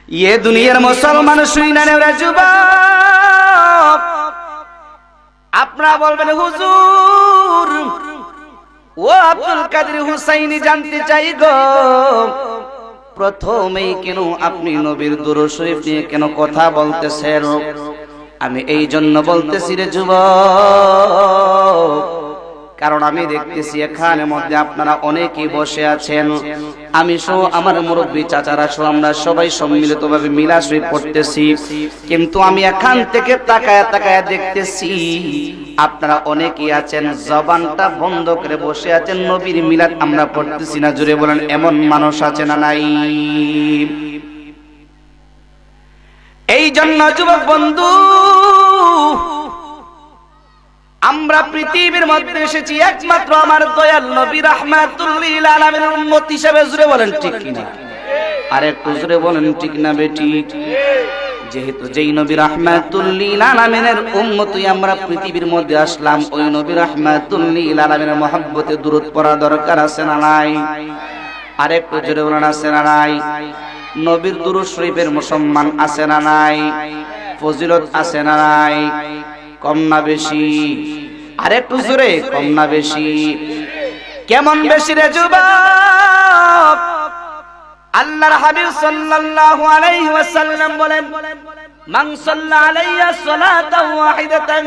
ये दुनियार मुसलमान শুইনা নেওরা যুবক আপনারা বলবেন হুজুর ও আব্দুল কাদের হুসাইনি জানতে চাই গো প্রথমেই কেন আপনি নবীর দুরূদ শরীফ নিয়ে কেন কথা বলতেছেন আমি এই জন্য বলতেছি রে যুবক কারণ আমি দেখতেছি এখানে মধ্যে আপনারা অনেকেই বসে আছেন আমি সহ আমার মুরব্বি চাচারা সহ আমরা সবাই সম্মিলিতভাবে মিলাদ শরীফ পড়তেছি কিন্তু আমি এখান থেকে তাকায়া তাকায়া দেখতেছি আপনারা অনেকেই আছেন জবানটা বন্ধ করে বসে আছেন নবীর মিলাদ আমরা পড়তেছি না জোরে বলেন এমন মানুষ আছে না নাই এই জন্য যুবক বন্ধু আমরা পৃথিবীর মধ্যে এসেছি একমাত্র আমার দয়াল নবী রাহমাতুল লিল আলামিনের উম্মত হিসেবে জুড়ে বলেন ঠিক কিনা আর একটু জুড়ে বলেন ঠিক না বেঠিক যেহেতু যেই নবী রাহমাতুল লিল আলামিনের উম্মতই আমরা পৃথিবীর মধ্যে আসলাম ওই নবী রাহমাতুল লিল আলামিনের মহব্বতে দুরূদ পড়া দরকার আছে না নাই আর একটু জুড়ে বলেন আছে না নাই নবীর দুরূদ শরীফের সম্মান আছে না নাই ফজিলত আছে না নাই কম না বেশি আর একটু জোরে কম না বেশি কেমন বেশি রে যুবক আল্লাহর হাবিব সাল্লাল্লাহু আলাইহি ওয়াসাল্লাম বলেন মান সাল্লা আলাইয়া সালাতান ওয়াহিদাতান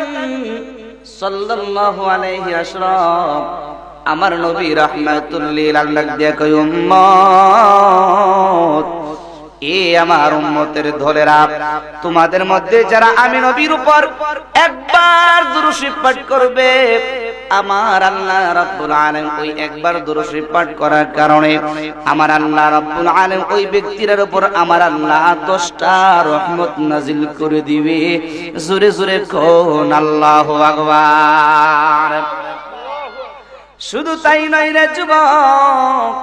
সাল্লাল্লাহু আলাইহি আশরাফ আমার নবী রাহমাতুল লিল আলামিন দেখো উম্মত এ আমার উম্মতের দলেরা তোমাদের মধ্যে যারা আমি নবীর উপর একবার দুরূদ শরীফ পাঠ করবে আমার আল্লাহ রাব্বুল আলামিন ওই একবার দুরূদ শরীফ পাঠ করার কারণে আমার আল্লাহ রাব্বুল আলামিন ওই ব্যক্তির উপর আমার আল্লাহ 10টা রহমত নাজিল করে দিবে জোরে জোরে কোন আল্লাহু আকবার শুধু তাই নয় রে যুবক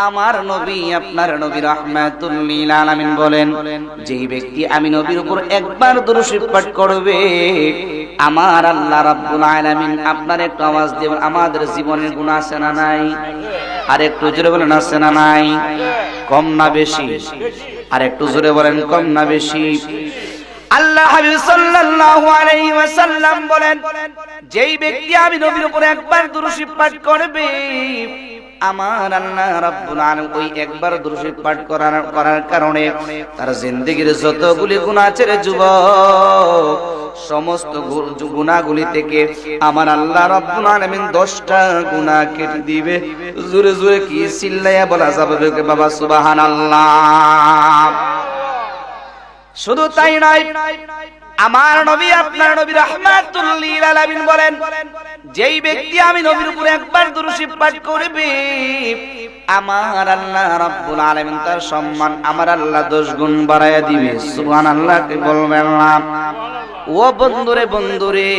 আমার নবী আপনার নবী রাহমাতুল লিল আলামিন বলেন যেই ব্যক্তি আমি নবীর উপর একবার দুরূদ শরীফ পাঠ করবে আমার আল্লাহ রাব্বুল আলামিন আপনার একটু আওয়াজ দিবেন আমাদের জীবনের গুনাহ আছে না নাই আর একটু জোরে বলেন আছে না নাই কম না বেশি আর একটু জোরে বলেন কম না বেশি আল্লাহ হাবিব সাল্লাল্লাহু আলাইহি ওয়াসাল্লাম বলেন যেই ব্যক্তি আমি নবীর উপর একবার দুরূদ শরীফ পাঠ করবে আমার আল্লাহ রাব্বুল আলামিন ওই একবার দুরূদ শরীফ পাঠ করার কারণে তার জিন্দেগীর যতগুলি গুনাহ আছে রে যুবক সমস্ত গুনাহগুলি থেকে আমার আল্লাহ রাব্বুল আলামিন 10টা গুনাহ কেটে দিবে জোরে জোরে কি চিল্লায়া বলা যাবে বাবা সুবহানাল্লাহ শুধু তাই নয় আমার নবী আপনার নবী রাহমাতুল লিল আলামিন বলেন যেই ব্যক্তি আমি নবীর উপর একবার দুরূদ শরীফ পাঠ করবে আমার আল্লাহ রাব্বুল আলামিন তার সম্মান আমার আল্লাহ 10 গুণ বাড়ায়া দিবে সুবহানাল্লাহ কে বলবেন না ও বন্ধুরে বন্ধুরে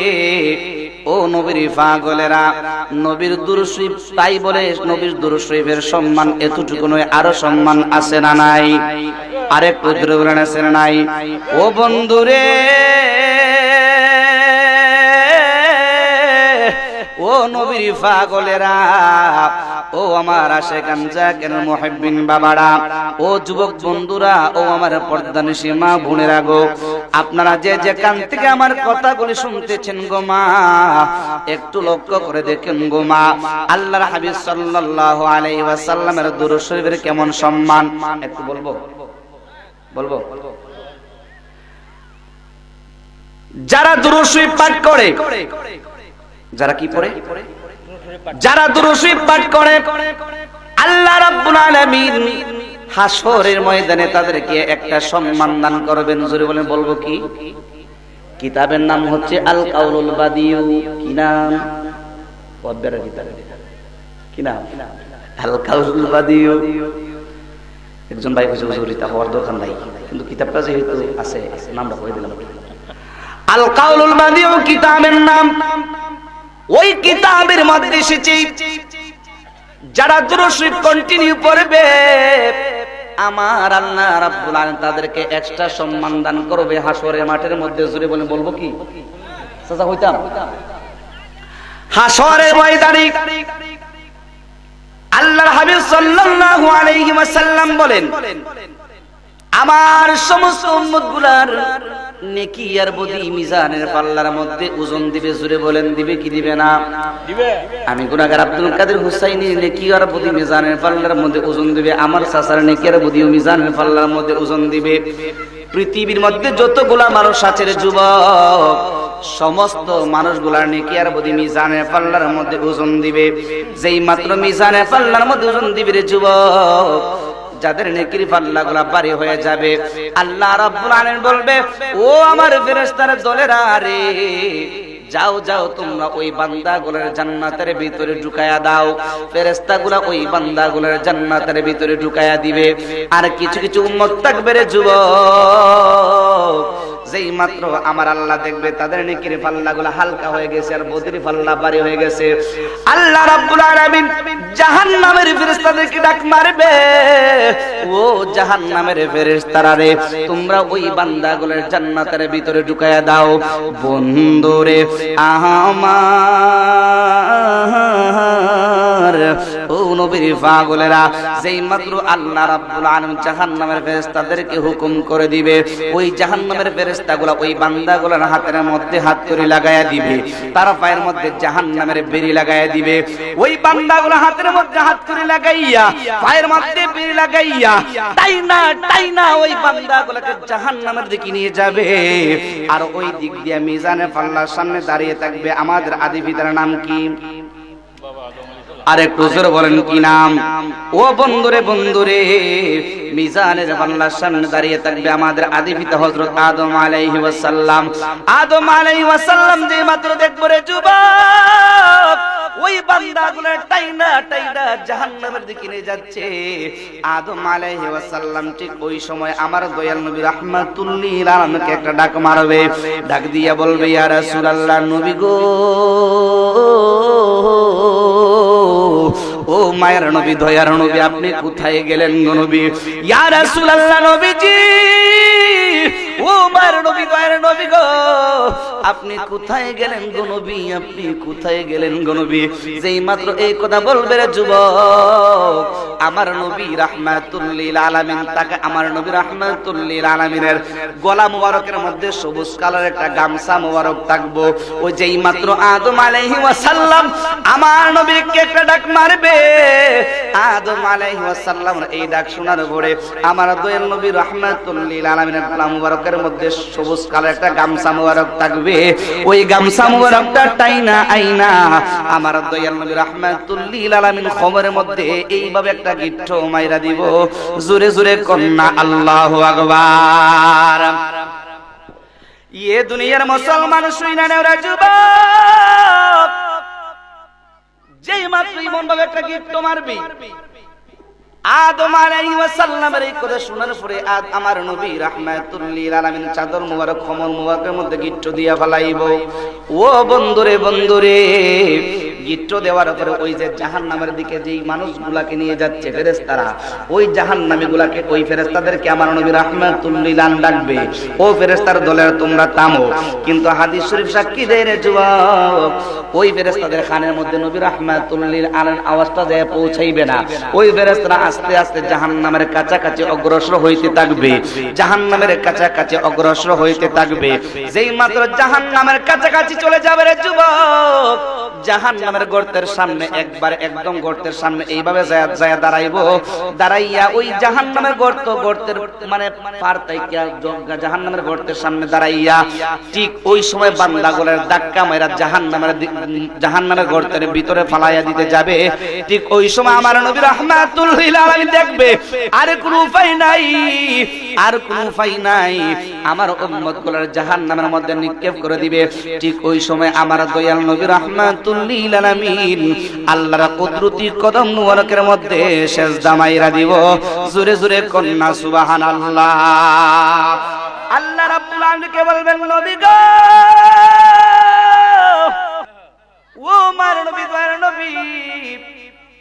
ও নবীর পাগলেরা নবীর দুরূদ শরীফ তাই বলে নবীর দুরূদ শরীফের সম্মান এতটুকু নয় আরো সম্মান আছে না নাই আরেকটু জোরে বলেন আছে না নাই ও বন্ধুরে ও নবীর পাগলেরা ও আমার আশিকান জাকির মুহিব্বিন বাবারা ও যুবক বন্ধুরা ও আমার পর্দানিশী মা বোনেরা গো আপনারা যে যেখান থেকে আমার কথাগুলি শুনতেছেন গো মা একটু লক্ষ্য করে দেখেন গো মা আল্লাহর হাবিব সাল্লাল্লাহু আলাইহি ওয়াসাল্লামের দুরূদ শরীফের কেমন সম্মান একটু বলবো যারা দুরূদ শরীফ পাঠ করে যারা কি পড়ে যারা দুরূদ শরীফ পাঠ করে আল্লাহ রাব্বুল আলামিন হাসরের ময়দানে তাদেরকে একটা সম্মান দান করবেন জোরে বলেন বলবো কি কিতাবের নাম হচ্ছে আল কাউলুল বাদিউ কি নাম পদ্মার কিতাব কি নাম আল কাউলুল বাদিউ একজন ভাই কইছে হুজুর এটা হওয়ার দরকার নাই কিন্তু কিতাবটা যেহেতু আছে নামটা কই দিলাম আল কাউলুল বাদিউ কিতাবের নাম ওই কিতাবের মধ্যে এসেছে যারা দুরূদ শরীফ কন্টিনিউ করবে আমার আল্লাহ রাব্বুল আলামিন তাদেরকে এক্সট্রা সম্মান দান করবে হাসরের মাঠের মধ্যে জুড়ে বলে বলবো কি সাজা হইতাম হাসরের ময়দানে আল্লাহর হাবিব সাল্লাল্লাহু আলাইহি ওয়াসাল্লাম বলেন আমার সমস্ত উম্মতগুলার নেকি আর বদি মিজানের পাল্লার মধ্যে ওজন দিবে। জোরে বলেন, দিবে কি দিবে না? দিবে। আমি গুনাহগার আব্দুল কাদের হুসাইনির নেকি আর বদি মিজানের পাল্লার মধ্যে ওজন দিবে। আমার চাচার নেকি আর বদি মিজানের পাল্লার মধ্যে ওজন দিবে। পৃথিবীর মধ্যে যতগুলা মানুষ আছে রে যুবক, সমস্ত মানুষগুলার নেকি আর বদি মিজানের পাল্লার মধ্যে ওজন দিবে। যেই মাত্র মিজানের পাল্লার মধ্যে ওজন দিবে রে যুবক, যাদের নেকির পাল্লাগুলা ভারী হয়ে যাবে, আল্লাহ রাব্বুল আলামিন বলবে, ও আমার ফেরেশতার দলেরা রে, যাও যাও তোমরা ওই বান্দাগুলোর জান্নাতের ভিতরে ঢুকায়া দাও। ফেরেশতাগুলা ওই বান্দাগুলোর জান্নাতের ভিতরে ঢুকায়া দিবে। আর কিছু কিছু উম্মত থাকবে রে যুবক, যেই মাত্র আমার আল্লাহ দেখবে তাদের নেকির পাল্লাগুলা হালকা হয়ে গেছে আর বদির পাল্লা ভারী হয়ে গেছে, আল্লাহ রাব্বুল আলামিন জাহান্নামের ফেরেশতাদেরকে ডাক মারবে, ও জাহান্নামের ফেরেশতারা রে, তোমরা ওই বান্দাগুলোর জান্নাতের ভিতরে ঢুকায়া দাও। বন্ধুরে আমার, ও নবীর পাগলেরা, যেই মাত্র আল্লাহ রাব্বুল আলামিন জাহান্নামের ফেরেশতাদেরকে হুকুম করে দিবে, ওই জাহান্নামের ফেরেশতাগুলা ওই বান্দাগুলোর হাতের মধ্যে হাত করে লাগায়া দিবে, তার পায়ের মধ্যে জাহান্নামের বেড়ি লাগায়া দিবে। ওই বান্দাগুলো হাতের মধ্যে হাত করে লাগাইয়া, পায়ের মধ্যে বেড়ি লাগাইয়া তাই না ওই বান্দাগুলোকে জাহান্নামের দিকে নিয়ে যাবে। আর ওই দিক দিয়ে মিজানের পাল্লার সামনে দাঁড়িয়ে থাকবে আমাদের আদি পিতার নাম কি? আর একটু জোরে বলেন কি নাম? ও বন্ধুরে বন্ধুরে, মিজানের পাল্লার সামনে দাঁড়িয়ে থাকবে আমাদের আদি পিতা হযরত আদম আলাইহিস সালাম। আদম আলাইহিস সালাম যে মাত্র দেখবে রে যুবক, ওই বান্দাগুলো টাইনা জাহান্নামের দিকে নিয়ে যাচ্ছে। আদম আলাইহিস সালাম ঠিক ওই সময় আমার দয়াল নবী রাহমাতুল লিল আলামিনকে একটা ডাক মারবে, ডাক দিয়া বলবে, ইয়া রাসূলুল্লাহ, নবী গো, ও মায়ের নবী, দয়ার নবী, আপনি কোথায় গেলেন গো নবী? ইয়া রাসূলুল্লাহ, নবীজি, ও মায়ের নবী, দয়ার নবী গো, আপনি কোথায় গেলেন গো নবী? আপনি কোথায় গেলেন গো নবী? যেই মাত্র এই কথা বলবে রে যুবক, আমার নবী রাহমাতুল লিল আলামিন, তাকে আমার নবী রাহমাতুল লিল আলামিনের গলা মোবারকের মধ্যে সবুজ কালার একটা গামছা মোবারক থাকবো। ওই যেই মাত্র আদম আলাইহিস সালাম আমার নবীকে একটা ডাক মারবে, আদম আলাইহিস সালামের এই ডাক শোনার পরে আমার দয়াল নবী রাহমাতুল লিল আলামিনের গলা মোবারকের মধ্যে সবুজ কালার একটা গামছা মোবারক থাকবে। ওই গামছা মোবারকটা টাইনা আইনা আমার দয়াল নবী রাহমাতুল লিল আলামিন খবরের মধ্যে এইভাবে একটা গিট্ট মাইরা দিব। জোরে জোরে কন্না আল্লাহু আকবার। ইয়ে দুনিয়ার মুসলমান শুইনা নেও রে যুবক, যেই মাত্র ইমন ভাবে একটা গিট্ট মারবি, আদম আলাইহিস সালামের এই কথা শোনার পরে আমার নবী রাহমাতুল লিল আলামিন চাদর মোবারক খমর মোবারকের মধ্যে গিট্ট দিয়া ফেলাইব। ও বন্ধুরে বন্ধুরে, গিট্ট দেওয়ার পরে ওই যে জাহান্নামের দিকে যেই মানুষগুলাকে নিয়ে যাচ্ছে ফেরেশতারা, ওই জাহান্নামীগুলাকে, ওই ফেরেশতাদেরকে আমার নবী রাহমাতুল লিল আলামিন ডাকবে, ও ফেরেশতার দলের তোমরা থামো। কিন্তু হাদিস শরীফ সাক্ষী দেয় রে যুবক, ওই ফেরেশতাদের কানের মধ্যে নবী রাহমাতুল লিল আলামিন আওয়াজটা যায় পৌঁছাইবে না। ওই ফেরেশতারা আস্তে আস্তে জাহান্নামের কাছাকাছি অগ্রসর হইতে থাকবে, জাহান্নামের কাছাকাছি অগ্রসর হইতে থাকবে। যেই মাত্র জাহান্নামের কাছাকাছি চলে যাবে রে যুবক, জাহান্নামের গর্তের সামনে একবার একদম গর্তের সামনে এইভাবে যায় দাঁড়াইবো, দাঁড়াইয়া ওই জাহান্নামের গর্তের মানে পার তাইকা জাহান্নামের গর্তের সামনে দাঁড়াইয়া ঠিক ওই সময় বান্দাগুলোর ধাক্কা মাইরা জাহান্নামের গর্তের ভিতরে ফালাইয়া দিতে যাবে। ঠিক ওই সময় আমার নবী রাহমাতুল লিল আলামিন দেখবে আর কোনো উপায় নাই, আর কোনো উপায় নাই, আমার উম্মতগুলোর জাহান্নামের মধ্যে নিক্ষেপ করে দিবে। ঠিক ওই সময় আমার দয়াল নবী রাহমাতুল লিল আলামিন আল্লাহর কুদরতি কদম মুবারকের মধ্যে সিজদা মাইরা দিব। জোরে জোরে কন্না সুবহানাল্লাহ। আল্লাহ রাব্বুল আলামিনকে বলবেন, নবী গো, ও মার নবী, দয়ার নবী,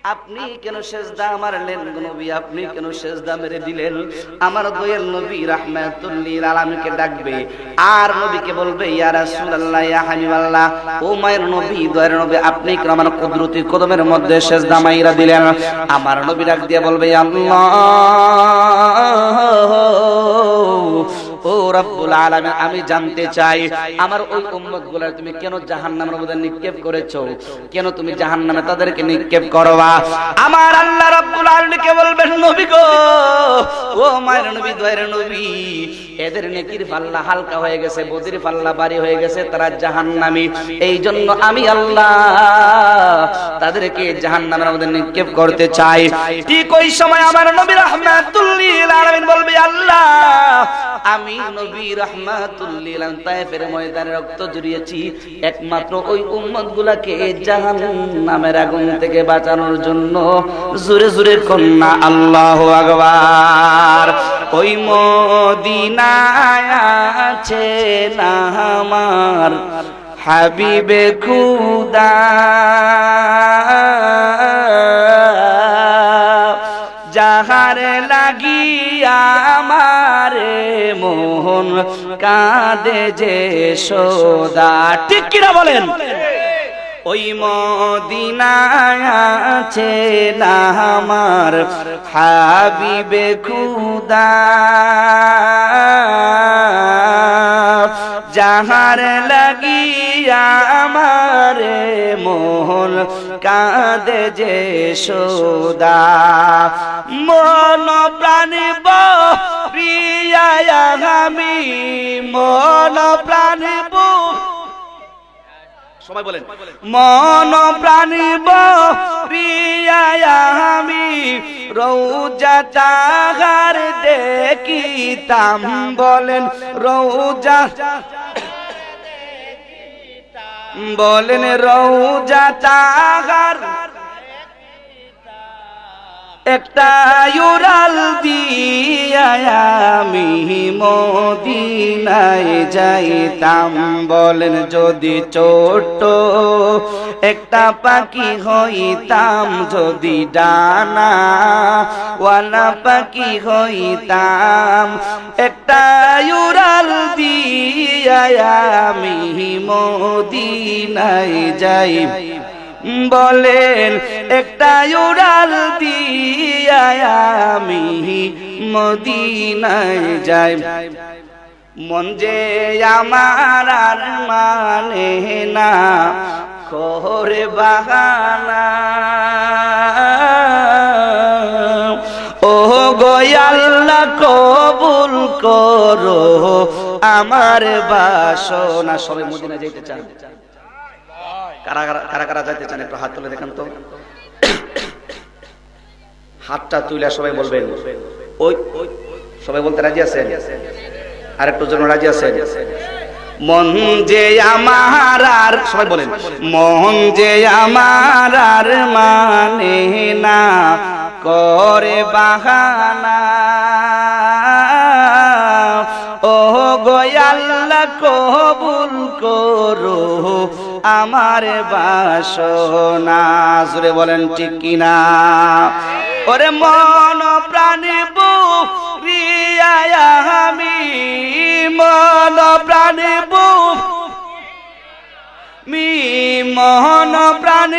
আপনি কেন সেজদা মারলেন নবী? আপনি কেন সেজদা মেরে দিলেন? আমার দয়াল নবী রাহমাতুল লিল আলামিনকে ডাকবে আর নবীকে বলবে, ইয়া রাসূলুল্লাহ, ইয়া হাবিবাল্লাহ, ও মায়ের নবী, দয়ার নবী, আপনি কেন আমার কুদরতি কদমের মধ্যে সেজদা মাইরা দিলেন? আমার নবী ডাক দিয়ে বলবে, আল্লাহ, ও রব্বুল আলামিন, আমি জানতে চাই আমার ওই উম্মতগুলো তুমি কেন জাহান্নামের মধ্যে নিক্ষেপ করেছো? কেন তুমি জাহান্নামে তাদেরকে নিক্ষেপ করবা? আমার আল্লাহ রব্বুল আলামিনকে বলবেন, নবী গো, ও মায়ের নবী, দয়ার নবী, এদের নেকির পাল্লা হালকা হয়ে গেছে, বদির পাল্লা ভারী হয়ে গেছে, তারা জাহান্নামী। এই জন্য আমি আল্লাহ তাদেরকে জাহান্নামের মধ্যে নিক্ষেপ করতে চাই। ঠিক ওই সময় আমার নবী রাহমাতুল লিল আলামিন বলবে, আল্লাহ, আমি নবী রাহমাতুল লিল আলামিন তায়েফের ময়দানে রক্ত ঝরিয়েছি একমাত্র ওই উম্মতগুলোকে জাহান্নামের আগুন থেকে বাঁচানোর জন্য। জোরে জোরে কন্যা আল্লাহু আকবার। ওই মদিনায় আছে না আমার হাবিবে খুদা, যাহার লাগিয়া আমারে মোহন কাঁদে যে সদা। ঠিক কিনা বলেন? ওই মদিনায় আছে না আমার হাবিবে খুদা, যাহার লাগিয়া আমারে মোহন কাঁদে যে সদা। মন প্রাণ প্রিয়া আমি, মন প্রাণ, সবাই বলেন, মন প্রাণ প্রিয়া আমি রওজা তাহার দেখিতাম। বলেন রওজা, বলেন রওজা তাহার একটা উড়াল দিয়া আমি মদিনায় যাইতাম। বলেন যদি ছোট্ট একটা পাখি হইতাম, যদি ডানা ওয়ালা পাখি হইতাম, একটা উড়াল দিয়া আমি মদিনায় যাই। বলেন একটা উড়াল দিয়া আমি মদিনায় যাই। মন যে আমার আর মানে না করে বাহানা, ও গো আল্লাহ কবুল করো আমার বাসনা। সবাই মদিনা যাইতে চান? কারা কারা কারা যাইতে চান? একটু হাত তুলে দেখান তো। হাতটা তুলে সবাই বলবেন, ওই সবাই বলতে রাজি আছেন? আর একটু জন রাজি আছেন? মন যে আমার আর, সবাই বলেন, মন যে আমার আর মানে না করে বাহানা, ও গো আল্লাহ কবুল করো আমার বাসনা। জোরে বলেন ঠিক কিনা? ওরে মন প্রাণ প্রিয়া আমি, মন প্রাণ মোহন প্রাণ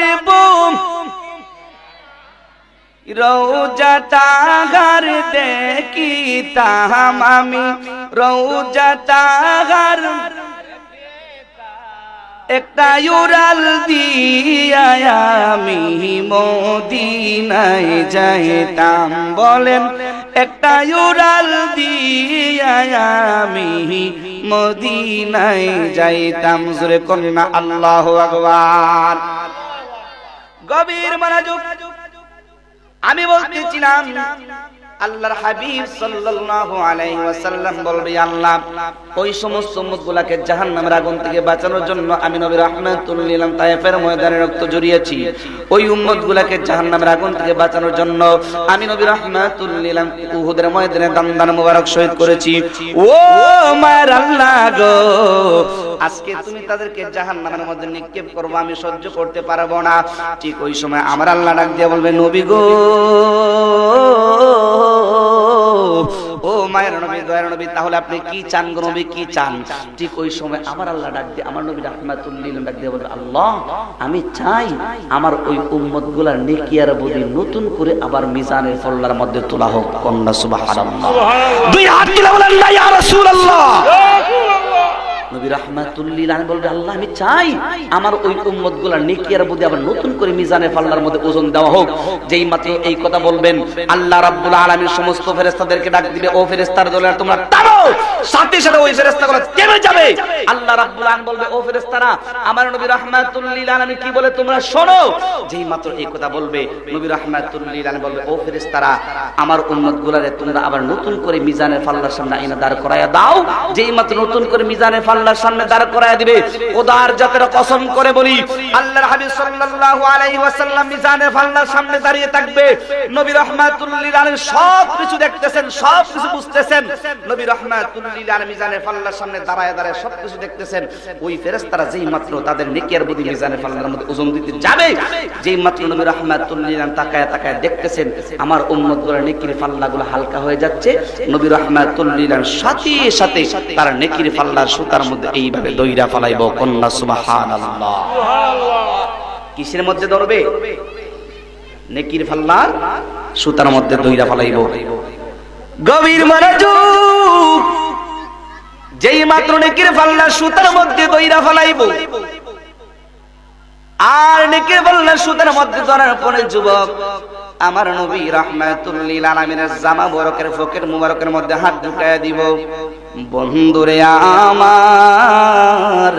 রওজা তাহার দেখিতাম আমি, রওজা তাহার একটা উড়াল দিয়া আমি মদিনায় যাইতাম। বলেন একটা উড়াল দিয়া আমি মদিনায় যাইতাম। জোরে কন্যা আল্লাহু আকবার। গভীর মনোযোগ। আমি বলতেছিলাম আল্লাহর হাবিব সাল্লাল্লাহু আলাইহি ওয়াসাল্লাম বলবে আল্লাহ ওই সমস্ত উম্মতগুলোকে জাহান্নামের আগুন থেকে বাঁচানোর জন্য আমি নবী রাহমাতুল লিল আলামিন তায়েফের ময়দানে রক্ত ঝরিয়েছি। ওই উম্মতগুলোকে জাহান্নামের আগুন থেকে বাঁচানোর জন্য আমি নবী রাহমাতুল লিল আলামিন উহুদের ময়দানে দান মোবারক শহীদ করেছি। ও মায়ের আল্লাহ গো, আজকে তুমি তাদেরকে জাহান্নামের মধ্যে নিক্ষেপ করবে, আমি সহ্য করতে পারবো না। ঠিক ওই সময় আমার আল্লাহ ডাক দিয়ে বলবে নবী গো, ও মায়ের নবী, দয়ার নবী, তাহলে আপনি কি চান গো নবী, কি চান? ঠিক ওই সময় আমার আল্লাহ ডাক দিয়ে, আমার নবী রাহমাতুল লিল আলামিন ডাক দিয়ে বলবে আল্লাহ আমি চাই আমার ওই উম্মতগুলোর নেকি আর বদি নতুন করে আবার মিজানের ফল্লার মধ্যে তোলা হোক। কন্যা সুবহানাল্লাহ, দুই হাত তুলে বলেন না ইয়া রাসূলুল্লাহ। নবী রাহমাতুল লিল আলামিন বলবে আল্লাহ আমি চাই আমার ওই উম্মতগুলোর নেকি আর বদি আবার নতুন করে মিজানের পাল্লার মধ্যে ওজন দেওয়া হোক। যেই মাত্র এই কথা বলবেন আল্লাহ রাব্বুল আলামিন সমস্ত ফেরেশতাদেরকে ডাক দিবে, ও ফেরেশতার দলেরা তোমরা থামো। সাথে সাথে ওই ফেরেশতাগুলো থেমে যাবে। আল্লাহ রাব্বুল আলামিন বলবে ও ফেরেশতারা আমার নবী রাহমাতুল লিল আলামিন কি বলে তোমরা শোনো। যেই মাত্র এই কথা বলবে নবী রাহমাতুল লিল আলামিন বলবে ও ফেরেশতারা আমার উম্মতগুলোরে তোমরা আবার নতুন করে মিজানের পাল্লার সামনে আইনা দাঁড় করায়া দাও। যেই মাত্র নতুন করে মিজানের আল্লাহর সামনে দাঁড় করায়া দিবে, খোদার জাতের কসম করে বলি আল্লাহর হাবিব সাল্লাল্লাহু আলাইহি ওয়াসাল্লাম মিজানের পাল্লার সামনে দাঁড়িয়ে থাকবে। নবী রাহমাতুল লিল আলামিন সব কিছু দেখতেছেন, সব কিছু বুঝতেছেন। নবী রাহমাতুল লিল আলামিন মিজানের পাল্লার সামনে দাঁড়ায় দাঁড়ায় সব কিছু দেখতেছেন। ওই ফেরেশতারা যেই মাত্র তাদের নেকি আর বদি মিজানের পাল্লার মধ্যে ওজন দিতে যাবে, যেই মাত্র নবী রাহমাতুল লিল আলামিন তাকায় তাকায় দেখতেছেন আমার উম্মতগুলোর নেকির পাল্লাগুলো হালকা হয়ে যাচ্ছে। নবী রাহমাতুল লিল আলামিন সাথে সাথে তার নেকির পাল্লার সুতার মধ্যে এইভাবে দইরা ফালাইব। কন্যা সুবহানাল্লাহ। কিসের মধ্যে ধরবে? নেকির পাল্লার সুতার মধ্যে দইরা ফালাইব। গভীর মনোযোগ। যেই মাত্র নেকির পাল্লার সুতার মধ্যে দইরা ফালাইব আর নেকির পাল্লার সুতার মধ্যে ধরার পরে যুবক আমার নবী রাহমাতুল লিল আলামিনের জামা মোবারকের পকেট মোবারকের মধ্যে হাত ঢুকায়া দিব। বন্ধুরে আমার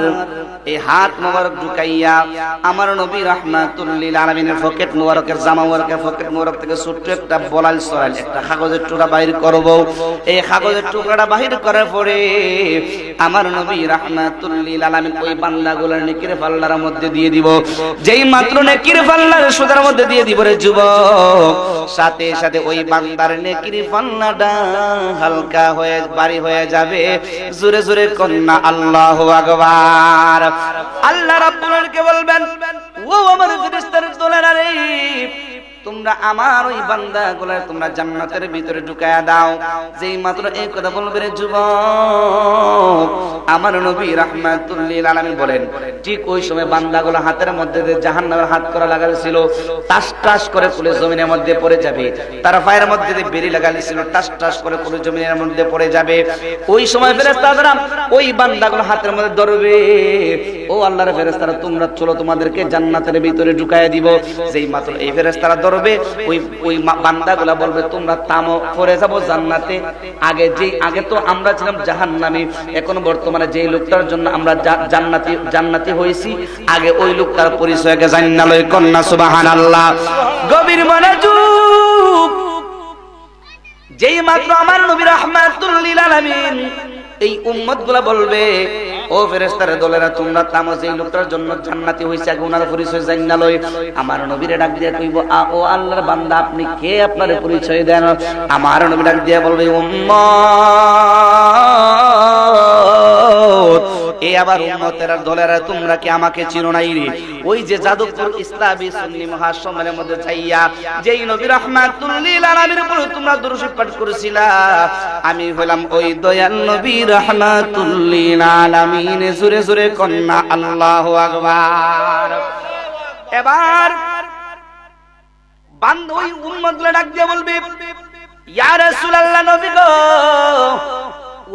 এই হাত মোবারক ঢুকাইয়া আমার নবী রাহমাতুল লিল আলামিনের পকেট মোবারকের জামা মোবারকের পকেট মোবারক থেকে ছোট্ট একটা বলাল সরাইল একটা কাগজের টুকরা বাহির করব। এই কাগজের টুকরাটা বাহির করার পরে আমার নবী রাহমাতুল লিল আলামিন ওই বান্দাগুলোর নেকির পাল্লার মধ্যে দিয়ে দিব। যেই মাত্র নেকির পাল্লার সুতার মধ্যে দিয়ে দিব রে যুবক, সাথে সাথে ওই বান্দার নেকির পাল্লাটা হালকা হয়ে ভারী হয়ে যাবে। জোরে জোরে কন্যা আল্লাহু আকবার। আল্লাহ রাব্বুল আলামিন বলবেন ও আমার ফেরেশতার দলেরা রে, তোমরা আমার ওই বান্দাগুলো তোমরা জান্নাতের ভিতরে ঢুকায়া দাও। যেই মাত্র এই কথা বলবে রে যুবক, আমার নবী রাহমাতুল লিল আলামিন বলেন ঠিক ওই সময় বান্দাগুলো হাতের মধ্যে জাহান্নামের হাত করা লাগাইছিল, টাস টাস করে খুলে জমিনের মধ্যে পড়ে যাবে। তার পায়ের মধ্যে বেরি লাগাইছিল, টাস টাস করে খুলে জমিনের মধ্যে পড়ে যাবে। ওই সময় ফেরেশতারা ওই বান্দাগুলো হাতের মধ্যে ধরবে, ও আল্লাহর ফেরেশতারা তোমরা চলো তোমাদেরকে জান্নাতের ভিতরে ঢুকায়া দিব। যেই মাত্র এই ফেরেশতারা ধরবে ওই বান্দাগুলা বলবে তোমরা থামো, পড়ে যাবো জান্নাতে। আগে তো আমরা ছিলাম জাহান্নামী, এখন বর্তমানে যে লোকটার জন্য আমরা জান্নাতি হয়েছি আগে ওই লোকটার পরিচয় আগে জান্নাত লই। কন্যা সুবহানাল্লাহ। গভীর মনোযোগ। যেই মাত্র আমার নবী রাহমাতুল লিল আলামিন এই উম্মতগুলা বলবে ও ফেরেশতার দলেরা তোমরা থামো, যেই লোকটার জন্য জান্নাতি হইছে আগে ওনার পরিচয় জান্নাত লই। আমার নবীরে ডাক দিয়ে কইব ও আল্লাহর বান্দা আপনি কে, আপনার পরিচয় দেন। আমার নবী ডাক দিয়ে বলবে উম্মত, এ আবার উম্মতের দলেরা তোমরা কি আমাকে চিনো নাই রে? ওই যে যাদবপুর ইসলামী সুন্নি মহাসম্মেলনের মধ্যে যাইয়া যেই নবী রাহমাতুল লিল আলামিনের উপর তোমরা দুরূদ পাঠ করেছিলা, আমি হলাম ওই দয়াল নবী রাহমাতুল লিল আলামিন। জোরে জোরে কন্যা আল্লাহু আকবার। এবার বান্দা ওই উম্মতগুলো ডাক দিয়ে বলবে ইয়া রাসূলুল্লাহ, নবী গো,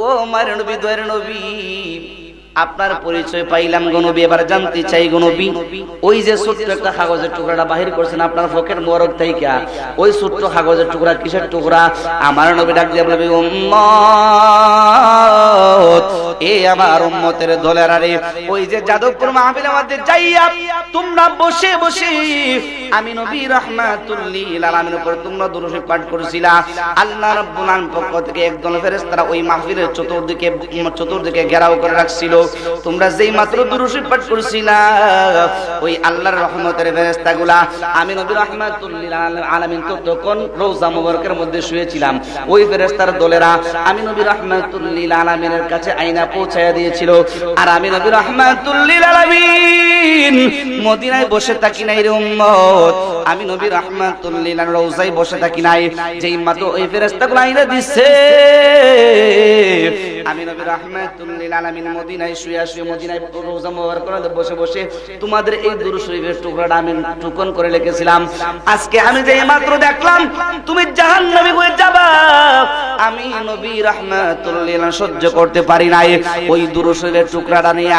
ও আমার নবী, দয়ার নবী, আপনার পরিচয় পাইলাম গো নবী, এবার জানতে চাই গো নবী, ওই যে ছোট্ট একটা কাগজের টুকরাটা বাহির করছেন আপনার পকেট মোবারক থেকে, ওই ছোট্ট কাগজের টুকরা কিসের টুকরা? আমার নবী ডাক দিয়ে বলবে উম্মত, এ আমার উম্মতের দলেরা রে, ওই যে যাদবপুর মাহফিলের মধ্যে যাইয়া তোমরা বসে বসে আমি নবী রাহমাতুল লিল আলামিনের উপর তোমরা দুরূদ পাঠ করছিলা, আল্লাহ রাব্বুল আলামিন পক্ষ থেকে একদল ফেরেশতারা ওই মাহফিলের চতুর্দিকে ঘেরাও করে রাখছিল। তোমরা যেই মাত্র দুরূদ পাঠ করছিলা, ওই আল্লাহর রহমতের ফেরেশতাগুলা আমি নবী রাহমাতুল লিল আলামিন তখন রওজা মুবারকের মধ্যে শুয়েছিলাম, ওই ফেরেশতার দলেরা আমি নবী রাহমাতুল লিল আলামিনের কাছে আইনা পৌঁছায়া দিয়েছিল। আর আমি নবী রাহমাতুল লিল আলামিন মদিনায় বসে থাকি নাই রে উম্মত, আমি নবী রাহমাতুল লিল আলামিন রওজায় বসে থাকি নাই, যেই মাত্র ওই ফেরেশতাগুলো আইনা দিছে আমি নবী রাহমাতুল লিল আলামিন মদিনায় শুয়ে মদিনায় রওজা মুবারকের মধ্যে বসে বসে তোমাদের এই দুরূদ শরীফের টুকরাটা আমি টুকন করে লিখেছিলাম। আজকে আমি যেই মাত্র দেখলাম তুমি জাহান্নামী হয়ে যাবা, আমি নবী রাহমাতুল লিল আলামিন সহ্য করতে পারি নাই, ওই দুরূদ শরীফের টুকরাটা নিয়ে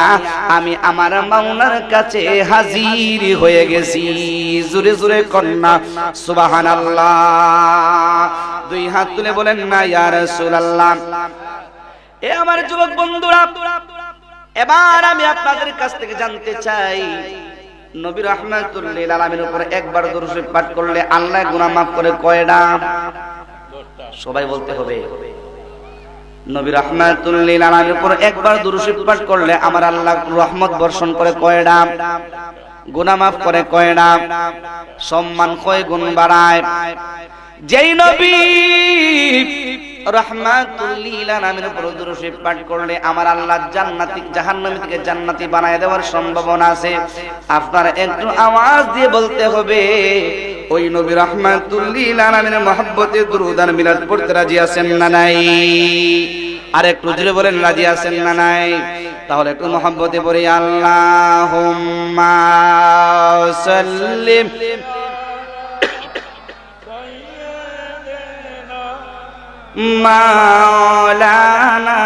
আমি আমার মাওলার কাছে হাজির হয়ে গেছি। জোরে জোরে কন্যা সুবহানাল্লাহ, দুই হাত তুলে বলেন না ইয়া রাসূলুল্লাহ। এ আমার যুবক বন্ধুরা, এবার আমি আপনাদের কাছ থেকে জানতে চাই, নবী রাহমাতুল লিল আলামিনের উপর একবার দুরূদ শরীফ পাঠ করলে আল্লাহ গুনাহ মাফ করে কয়টা? সবাই বলতে হবে। নবী রাহমাতুল লিল আলামিনের উপর একবার দুরূদ শরীফ পাঠ করলে আমার আল্লাহ রহমত বর্ষণ করে কয়টা? গুনাহ মাফ করে কয়টা? সম্মান কয় গুণ বাড়ায়। যেই নবী রাহমাতুল লিল আলামিনের উপর দুরূদ শরীফ পাঠ করলে আমার আল্লাহ জান্নাতি জাহান্নামী থেকে জান্নাতি বানায় দেওয়ার সম্ভাবনা আছে। আপনারা একটু আওয়াজ দিয়ে বলতে হবে, ওই নবী রাহমাতুল লিল আলামিনের মহব্বতে দুরূদ আর মিলাদ পড়তে রাজি আছেন না নাই? আর একটু জোরে বলেন রাজি আছেন না নাই? তাহলে একটু মহব্বতে পড়ি আল্লাহুম্মা সাল্লিম মাওলানা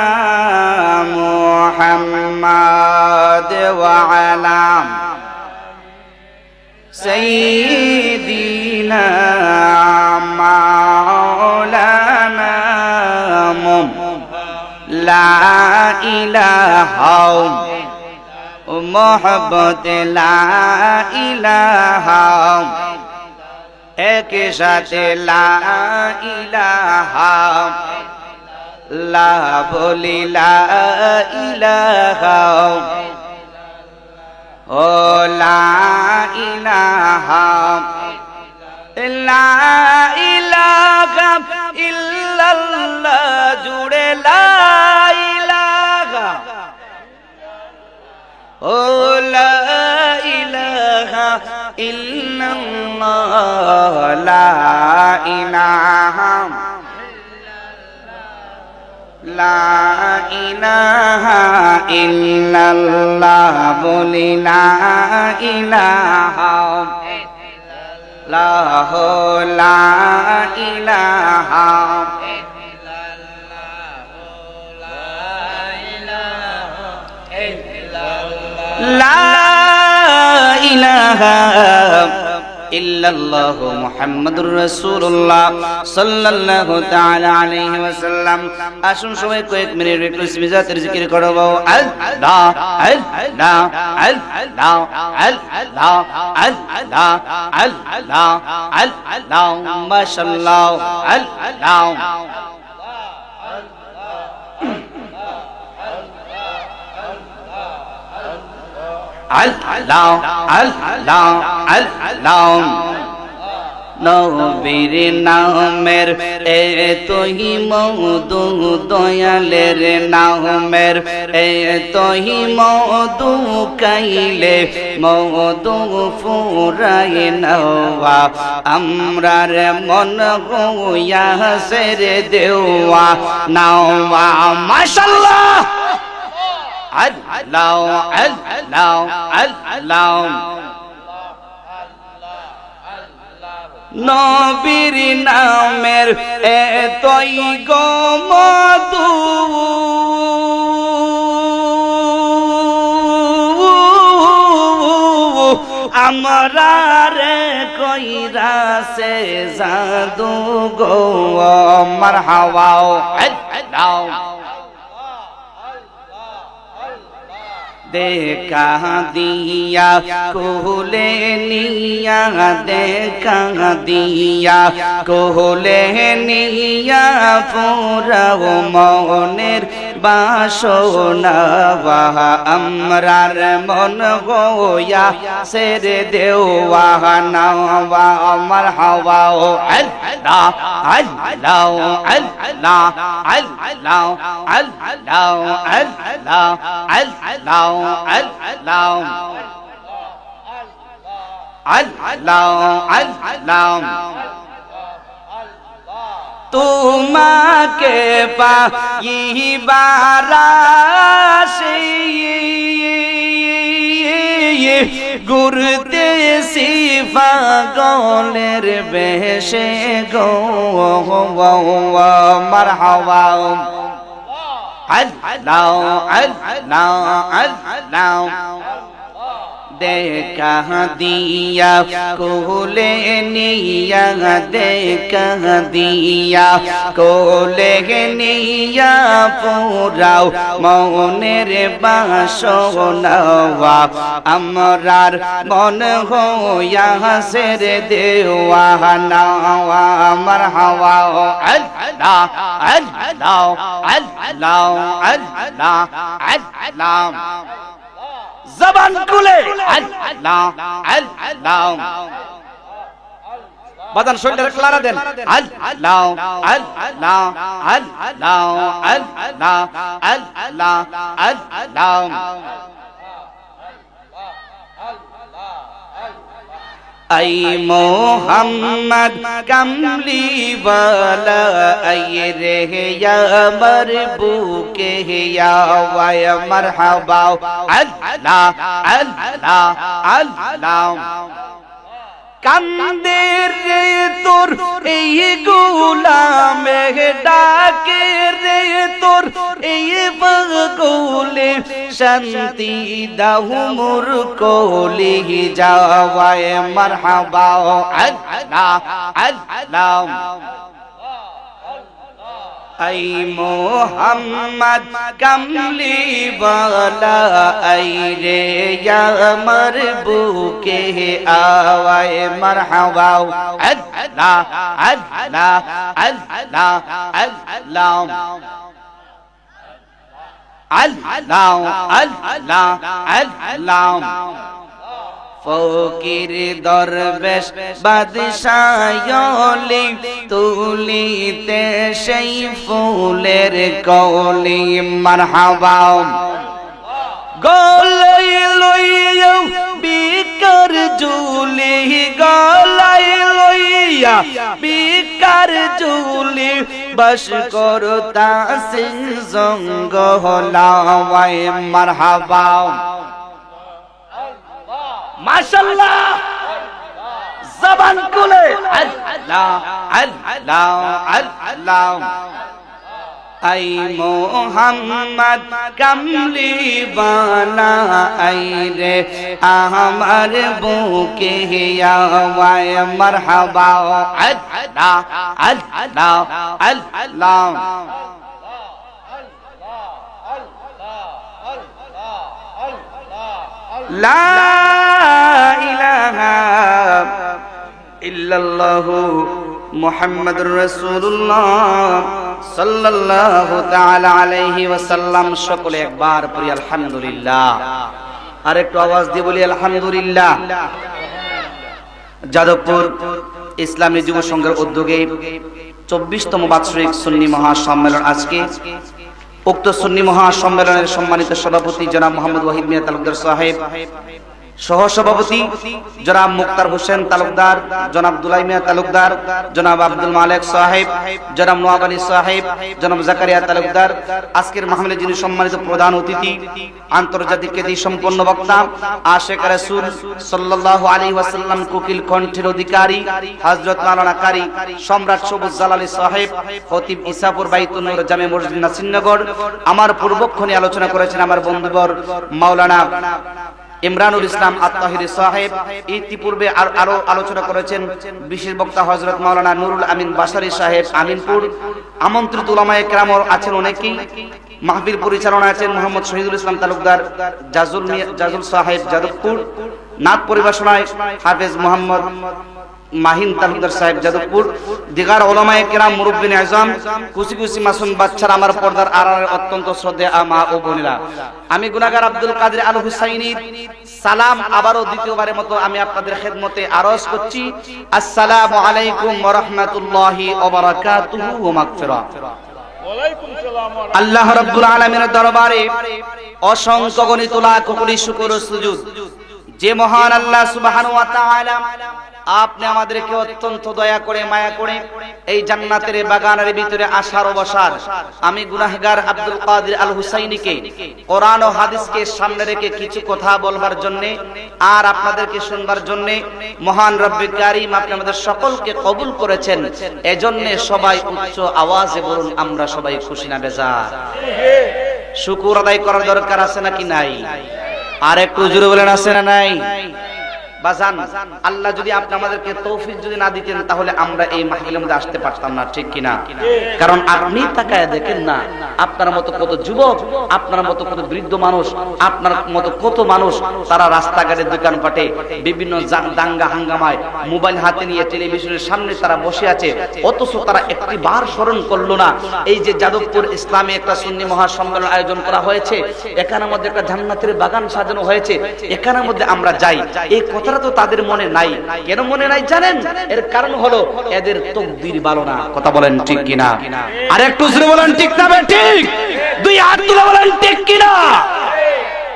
মুহাম্মাদ ওয়া আলা সাইয়্যিদিনা মাওলানা লা ইলাহা মুহাব্বত লা ইলাহা এক সাথে লা ইলাহা লা বলি লা ইলাহা ও লা ইলাহা লা ইলাহা ইল্লাল্লাহ জুড়ে লা ইলাহা ও লা ইলাহা ইল্লাল্লাহ লা ইলাহা লা ইলাহা ইল্লাল্লাহ বলি লা ইলাহা লা ইলাহা লা ইলাহা ইল্লাল্লাহু মুহাম্মাদুর রাসূলুল্লাহ সাল্লাল্লাহু তাআলা আলাইহি ওয়াসাল্লাম। আসুন সবাই কয়েক মিনিট একটু মিজাতের জিকির করব। আল্লাহ আল্লাহ আল্লাহ আল্লাহ আল্লাহ আল্লাহ আল্লাহ মাশাআল্লাহ আল্লাহ আল্লাহ আল্লাহ আল্লাহ নবীর নামের এতই মধু দয়ালের নামের এতই মধু কাইলে মধু ফুরাই নওয়া আমরার মন হইয়া সেরে দেওয়া নাওয়া মাশাআল্লাহ আল্লাহ আল্লাহ আল্লাহ নবীর নামের এতই গো মধু আমরা রে কইরা সে জাদু গো মারহাবা আল্লাহ দেখা দিয়া কোলে নিয়া দেখা দিয়া কোলে নিয়া পুরাও মনের বাসনা আমরার মন গোয়া সের দেওয়ানা আমার হাওয়া আল্লাহ আল্লাহ আল্লাহ আল্লাহ আল্লাহ আল্লাহ আল্লাহ আল্লাহ আল্লাহ আল্লাহ তোমাকে পাইবার আশে ঘুরতেছি পাগলের বেশে গো মারহাবা আল্লাহ আল্লাহ আল্লাহ দেখা দিয়া কোলে নিয়া দেখা দিয়া কোলে নিয়া পুরাও মনের বাসনা আমরার মন হইয়া সের দেওয়ানা আমার হাওয়া আল্লাহ আল্লাহ আল্লাহ আল্লাহ আল্লাহ জবান খুলে আল্লাহ আল্লাহ বাদান শরীরে ক্লারা দেন আল্লাহ আল্লাহ আল্লাহ আল্লাহ আল্লাহ আল্লাহ আই মোহাম্মদ কামলি ওয়ালা আই রে আমার বুকে আওয়ায় মারহাবা আল্লাহ আল্লাহ আল্লাহ কান্দে রে তোর এই গোলামে ডাকে রে তোর এই বগলে শান্তি দাও মোর কোলে যাওয়ায় মারহাবা আল্লাহ আল্লাহ আই মোহাম্মদ কামলি ওয়ালা আই রে আমার বুকে আওয়ায় মারহাবা আল্লাহ আল্লাহ আল্লাহ আল্লাহ আল্লাহ আল্লাহ আল্লাহ ফকির দরবেশ বাদশায়লি তুলিতে সেই ফুলের কলি মারহাবা গলাই লইয়া বিকার জুলি গলাই লইয়া বিকার জুলি বশ করতা সিং জঙ্গলাওয়ায় মারহাবা মাশাআল্লাহ জবান খুলে আল্লাহ আল্লাহ আল্লাহ আই মোহাম্মদ কামলি বানা আই রে আমার বুকে আওয়ায় মারহাবা আল্লাহ আল্লাহ আল্লাহ লা ইলাহা ইল্লাল্লাহু মুহাম্মাদুর রাসূলুল্লাহ সাল্লাল্লাহু তাআলা আলাইহি ওয়াসাল্লাম। সকলে একবার পড়ি আলহামদুলিল্লাহ। আর একটু আওয়াজ দিয়ে বলি আলহামদুলিল্লাহ। যাদবপুর ইসলামী যুব সংঘের উদ্যোগে 24তম বাৎসরিক সুন্নি মহাসম্মেলন আজকে। উক্ত সুন্নি মহাসম্মেলনের সম্মানিত সভাপতি জনাব মোহাম্মদ ওয়াহিদ মিয়া তালুকদার সাহেব, সহসভাপতি জনাব মুক্তার হোসেন তালুকদার, জনাব দুলাই মিয়া তালুকদার, জনাব আব্দুল মালেক সাহেব, জনাব নওয়াব আলী সাহেব, জনাব জাকারিয়া তালুকদার। আজকের মাহফিলে যিনি সম্মানিত প্রধান অতিথি, আন্তর্জাতিক খ্যাতি সম্পন্ন বক্তা, আশিক রাসূল সাল্লাল্লাহু আলাইহি ওয়াসাল্লাম কোকিল কণ্ঠের অধিকারী হযরত মাওলানা কারি সম্রাট সবুজ জালালী সাহেব, খতিব ইসাপুর বাইতুন নূর জামে মসজিদ নাসিরনগর। আমার পূর্বক্ষণে আলোচনা করেছেন আমার বন্ধুবর মাওলানা ইমরানুল ইসলাম আত-তাহিরি সাহেব। ইতিপূর্বে আরো আলোচনা করেছেন বিশেষ বক্তা হযরত মাওলানা নুরুল আমিন বাশারী সাহেব আমিনপুর। আমন্ত্রিত উলামায়ে কেরাম আছেন অনেকেই। মাহফিল পরিচালনা আছেন মোহাম্মদ শহীদুল ইসলাম তালুকদার, জাজুল সাহেব যাদবপুর। নাত পরিবেশনায় হাফেজ মোহাম্মদ মাহিন তালুকদার সাহেব যাদবপুর। দিগার ওলামায়ে কেরাম, মুরব্বিন আজম, কুচি কুচি মাসুম বাচ্চারা, আমার পর্দার আড়ালের অত্যন্ত শ্রদ্ধেয় মা ও বোনেরা, আমি গুনাহগার আব্দুল কাদের আল হুসাইনির সালাম আবারও দ্বিতীয়বারের মতো আমি আপনাদের খেদমতে আরজ করছি। আসসালামু আলাইকুম ওয়া রাহমাতুল্লাহি ওয়া বারাকাতুহু ওয়া মাগফিরাহ। আল্লাহ রাব্বুল আলামিনের দরবারে অসংখ্য গণিত লাখ কোটি শুকর ও সুজুদ যে মহান আল্লাহ সুবহানাহু ওয়া তাআলা আপনি আমাদেরকে অত্যন্ত দয়া করে মায়া করে এই জান্নাতের বাগানের ভিতরে আসার ও বসার আমি গুনাহগার আব্দুল কাদের আল হুসাইনিকে কোরআন ও হাদিসকে সামনে রেখে কিছু কথা বলবার জন্য আর আপনাদেরকে শুনবার জন্য মহান রব্বে কারীম আপনি আমাদের সকলকে কবুল করেছেন। এজন্য সবাই উচ্চ আওয়াজে বলুন, আমরা সবাই খুশি না বেজার? শুকর আদায় করার দরকার আছে নাকি নাই? আর একটু জোরে বলেন, আছে না নাই? বাজান, আল্লাহ যদি আপনি আমাদেরকে তৌফিক যদি না দিতেন তাহলে আমরা এই মাহফিলের মধ্যে আসতে পারতাম না, ঠিক কিনা? কারণ আপনি তাকায় দেখেন না, আপনার মতো কত যুবক, আপনার মতো কত বৃদ্ধ মানুষ, আপনার মতো কত মানুষ তারা রাস্তাঘাটে দোকানপাটে বিভিন্ন দাঙ্গা হাঙ্গামায় মোবাইল হাতে নিয়ে টেলিভিশনের সামনে তারা বসে আছে, অথচ তারা একটি বার স্মরণ করলো না এই যে যাদবপুর ইসলামে একটা সুন্নি মহাসম্মেলন আয়োজন করা হয়েছে, এখানের মধ্যে একটা জান্নাতের বাগান সাজানো হয়েছে, এখানের মধ্যে আমরা যাই। এই কথা তো তাদের মনে নাই। কেন মনে নাই জানেন? এর কারণ হলো এদের তাকদীর ভালো না। কথা বলেন ঠিক কিনা? আর একটু জোরে বলেন ঠিক না ঠিক? দুই হাত তুলে বলেন ঠিক কিনা?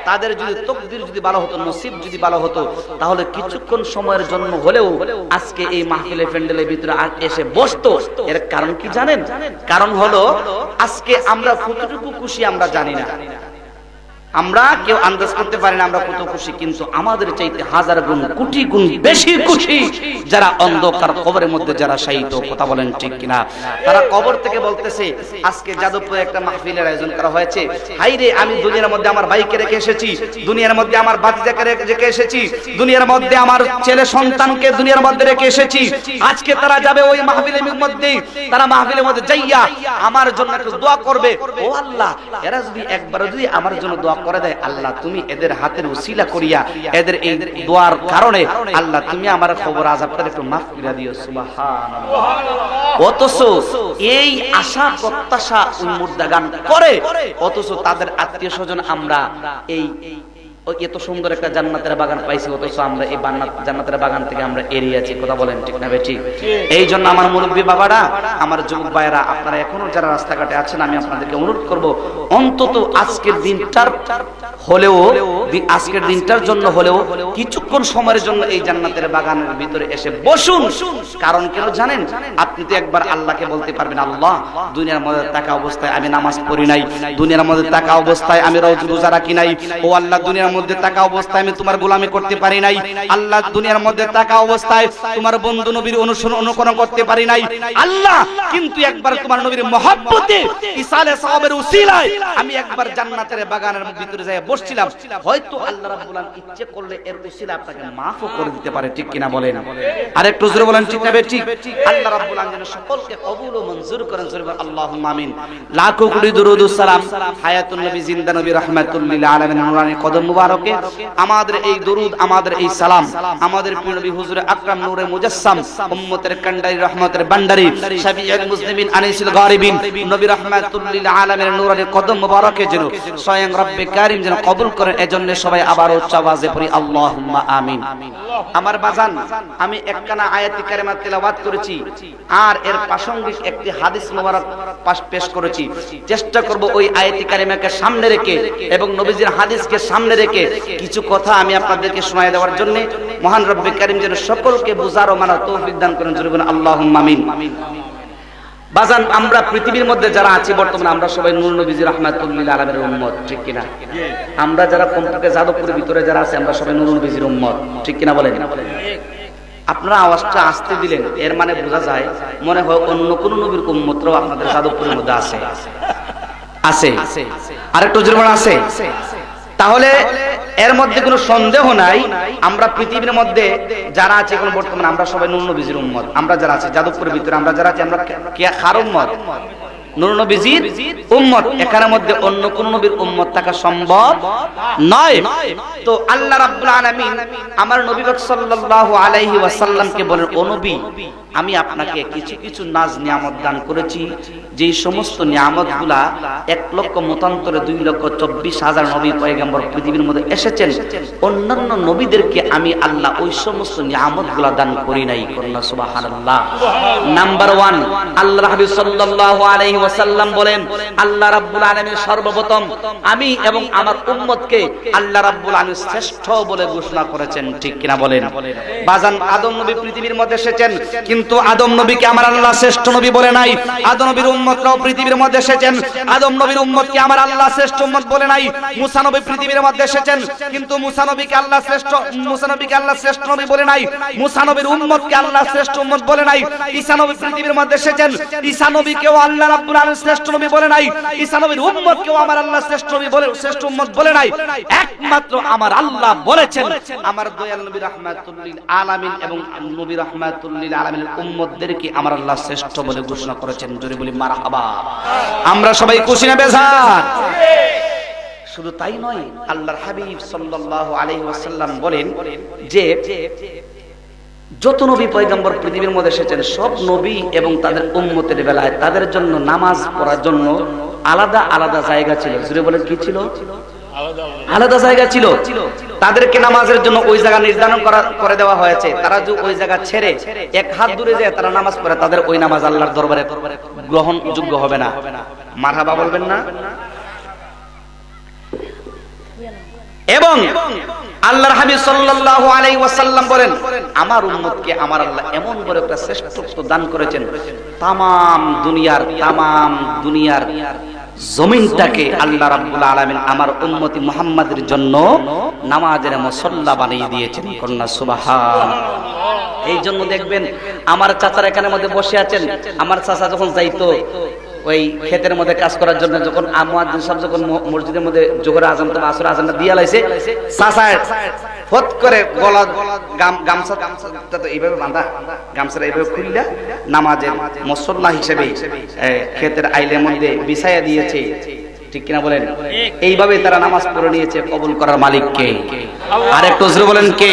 তাদের যদি তাকদীর যদি ভালো হতো, নসিব যদি ভালো হতো, তাহলে কিছুক্ষণ সময়ের জন্য হলেও আজকে এই মাহফিলে প্যান্ডেলের ভিতরে এসে বসতো। এর কারণ কি জানেন? কারণ হলো আজকে আমরা কতটুকু খুশি আমরা জানি না, আমরা কেউ আন্দাজ করতে পারি না আমরা কত খুশি, কিন্তু আমাদের চাইতে হাজার গুণ কোটি গুণ বেশি খুশি যারা অন্ধকার কবরের মধ্যে যারা শায়িত। কথা বলেন ঠিক কিনা? তারা কবর থেকে বলতেছে আজকে যাদবপুরে একটা মাহফিলের আয়োজন করা হয়েছে, হাইরে আমি দুনিয়ার মধ্যে আমার ভাইকে রেখে এসেছি, দুনিয়ার মধ্যে আমার ভাতিজাকে রেখে এসেছি, দুনিয়ার মধ্যে আমার ছেলে সন্তানকে দুনিয়ার মধ্যে রেখে এসেছি, আজকে তারা যাবে ওই মাহফিলের মধ্যে, তারা মাহফিলের মধ্যে যাইয়া আমার জন্য একটু দোয়া করবে। ও আল্লাহ, এরা যদি একবার যদি আমার জন্য দোয়া করে দেয়, আল্লাহ তুমি এদের হাতের উসিলা করিয়া এদের এই দোয়ার কারণে আল্লাহ তুমি আমার খবর আযাবটা একটু মাফ করে দিও। সুবহানাল্লাহ। অথচ এই আশা প্রত্যাশা উন্মুর্দাগান করে, অথচ তাদের আত্মীয় স্বজন আমরা এই এত সুন্দর একটা জান্নাতের বাগান পাইছি, অথচ আমরা এই জান্নাতের বাগান থেকে আমরা এড়িয়ে আছি। কথা বলেন ঠিক না বেঠি? এই জন্য আমার মুরব্বী বাবারা, আমার যুবক ভাইয়েরা, আপনারা এখনো যারা রাস্তাঘাটে আছেন, আমি আপনাদেরকে অনুরোধ করব অন্তত আজকের দিনটার হলেও, আজকের দিনটার জন্য হলেও কিছুক্ষণ সময়ের জন্য এই জান্নাতের বাগানের ভিতরে এসে বসুন। কারণ কেন জানেন? আপনি তো একবার আল্লাহকে বলতে পারবেন, আল্লাহ দুনিয়ার মধ্যে থাকা অবস্থায় আমি নামাজ পড়ি নাই, দুনিয়ার মধ্যে থাকা অবস্থায় আমি রোজা রাখি নাই, ও আল্লাহ দুনিয়ার মধ্যে থাকা অবস্থায় আমি তোমার গোলামি করতে পারি নাই, আল্লাহ দুনিয়ার মধ্যে থাকা অবস্থায় তোমার বন্ধু নবীর অনুকরণ করতে পারি নাই, আল্লাহ কিন্তু একবার তোমার নবীর মহব্বতে ইসালে সাহাবের উসিলায় আমি একবার জান্নাতের বাগানের ভিতরে যাই বসছিলাম, হয়তো আল্লাহ রাব্বুল আলামিন ইচ্ছে করলে এর উসিলা আপনাকে মাফও করে দিতে পারে। ঠিক কিনা বলেন? আর একটু জোরে বলেন ঠিক না ঠিক? আল্লাহ রাব্বুল আলামিন সকলকে কবুল ও মঞ্জুর করেন। জোরে বলেন আল্লাহুম্মা আমিন। লাখো কোটি দরুদ ও সালাম হায়াতুন নবী জিন্দা নবী রাহমাতুল লিল আলামিন নুরানি কদম মুবারকে আমাদের এই দরুদ, আমাদের এই সালাম আমাদের প্রিয় নবী হুজুর আকরাম নূরে মুজাসসাম উম্মতের কান্ডারি রহমতের ভান্ডারী শাফিউল মুসলিমিন আনিসুল গারিবিন নবী রাহমাতুল লিল আলামিন নুরানি কদম মুবারকে যেন স্বয়ং রব্বে কারীম যেন কবুল করেন। এজন্য সবাই আবার উচ্চ আওয়াজে পড়ি আল্লাহুম্মা আমিন। আমার বাজান, আমি একখানা আয়াতে কারিমা তেলাওয়াত করেছি আর এর প্রাসঙ্গিক একটি হাদিস মোবারক পেশ করেছি। চেষ্টা করব ওই আয়াতে কারিমাকে সামনে রেখে এবং নবীজির হাদিসকে সামনে রেখে কিছু কথা আমি আপনাদেরকে শোনায় দেওয়ার জন্য মহান রব্বে কারীম যেন সকলকে বুঝার ও মানার তৌফিক দান করেন। জোরে বলেন আল্লাহুম্মা আমিন। বাজান, আমরা পৃথিবীর মধ্যে যারা আছি বর্তমানে আমরা সবাই নূর নবীজি রাহমাতুল লিল আলামিনের উম্মত। ঠিক কিনা? আমরা যারা কমপক্ষে যাদবপুরের ভিতরে যারা আছে আমরা সবাই নূর নবীজির উম্মত। ঠিক কিনা বলেন? আপনারা আওয়াজটা আসতে দিলেন, এর মানে বোঝা যায় মনে হয় অন্য কোন নবীর উম্মতরাও আপনাদের যাদবপুরের মধ্যে আছে। আছে আরেকটু জোরে বলেন আছে। তাহলে এর মধ্যে কোনো সন্দেহ নাই, আমরা পৃথিবীর মধ্যে যারা আছে এখন বর্তমানে আমরা সবাই নূর নবীজির উম্মত। আমরা যারা আছে যাদবপুরের ভিতরে আমরা যারা আছি আমরা কার উম্মত? নূর নবীজির উম্মত, এখানের মধ্যে অন্য কোন নবীর উম্মত থাকা সম্ভব নয়। তো আল্লাহ রাব্বুল আলামিন আমার নবী সাল্লাল্লাহু আলাইহি ওয়াসাল্লামকে বলেন, ও নবী, আমি আপনাকে কিছু কিছু নাজ নিয়ামত দান করেছি, যেই সমস্ত নিয়ামতগুলা 1,00,000 মতান্তরে 2,24,000 নবী পয়গম্বর পৃথিবীর মধ্যে এসেছেন, অন্যান্য নবীদেরকে আমি আল্লাহ ওই সমস্ত নিয়ামতগুলা দান করি নাই। করুণা সুবহানাল্লাহ। নাম্বার 1, আল্লাহর হাবিব সাল্লাল্লাহু আলাইহি ওয়াসাল্লাম বলেন, আল্লাহ রাব্বুল আলামিন সর্বপ্রথম আমি এবং আমার উম্মতকে আল্লাহ রাব্বুল আলামিন শ্রেষ্ঠ বলে ঘোষণা করেছেন। ঠিক কিনা বলেন? বাজান, আদম নবী পৃথিবীর মধ্যে এসেছেন, কিন্তু আদম নবীকে আমার আল্লাহ শ্রেষ্ঠ নবী বলে নাই। আদম নবীর উম্মতরাও পৃথিবীর মধ্যে এসেছেন, আদম নবীর উম্মতকে আমার আল্লাহ শ্রেষ্ঠ উম্মত বলে নাই। মুসা নবী পৃথিবীর মধ্যে এসেছেন, কিন্তু মুসা নবীকে আল্লাহ শ্রেষ্ঠ নবী বলে নাই। মুসা নবীর উম্মতকে আল্লাহ শ্রেষ্ঠ উম্মত বলে নাই। ঈসা নবী পৃথিবীর মধ্যে এসেছেন, ঈসা নবীকেও আল্লাহ রাব্বুল আলামিন শ্রেষ্ঠ নবী বলে নাই। ঈসা নবীর উম্মতকেও আমার আল্লাহ শ্রেষ্ঠ নবী বলে, শ্রেষ্ঠ উম্মত বলে নাই। একমাত্র আমার আল্লাহ বলেছেন, আমার দয়াল নবী রাহমাতুল লিল আলামিন এবং নবী রাহমাতুল লিল আলামিনের উম্মতদেরকে আমার আল্লাহ শ্রেষ্ঠ বলে ঘোষণা করেছেন। জোরে বলি মারহাবা। আমরা সবাই খুশি না বেজার? শুধু তাই নয়, আল্লাহর হাবিব সাল্লাল্লাহু আলাইহি ওয়াসাল্লাম বলেন যে যত নবী পয়গম্বর পৃথিবীর মধ্যে এসেছেন, সব নবী এবং তাদের উম্মতের বেলায় তাদের জন্য নামাজ পড়ার জন্য আলাদা আলাদা জায়গা ছিল। জোরে বলেন, কি ছিল? আলাদা জায়গা ছিল। তাদেরকে নামাজের জন্য ওই জায়গা নির্ধারণ করে দেওয়া হয়েছে। তারা যদি ওই জায়গা ছেড়ে এক হাত দূরে যায় তারা নামাজ পড়ে, তাদের ওই নামাজ আল্লাহর দরবারে গ্রহণযোগ্য হবে না। মারহাবা বলবেন না? এবং আল্লাহর হাবিব সাল্লাল্লাহু আলাইহি ওয়াসাল্লাম বলেন, আমার উম্মতকে আমার আল্লাহ এমন বড় একটা শ্রেষ্ঠত্ব দান করেছেন, তামাম দুনিয়ার জমিনটাকে আল্লাহ রাব্বুল আলামিন আমার উম্মতি মুহাম্মাদের জন্য নামাজের মুসাল্লা বানিয়ে দিয়েছেন। কন্যা সুবহান। এই জন্য দেখবেন আমার চাচারা এখানের মধ্যে বসে আছেন, আমার চাচা যখন যাইতো ওই ক্ষেতের মধ্যে কাজ করার জন্য, যখন মুয়াজ্জিন সাহেব যখন মসজিদের মধ্যে জোহরের আযান তো আসরের আযানটা দিয়া লাইছে, চাচা ফট করে গলা গামছা তো এইভাবে বাঁধা, গামছাটা এইভাবে খুললা নামাজের মুসাল্লা হিসেবে ক্ষেতের আইলের মধ্যে বিছায়া দিয়েছে। ঠিক কিনা বলেন? এইভাবে তারা নামাজ পড়ে নিয়েছে। কবুল করার মালিক কে? আর একটু জোরে বলেন, কে?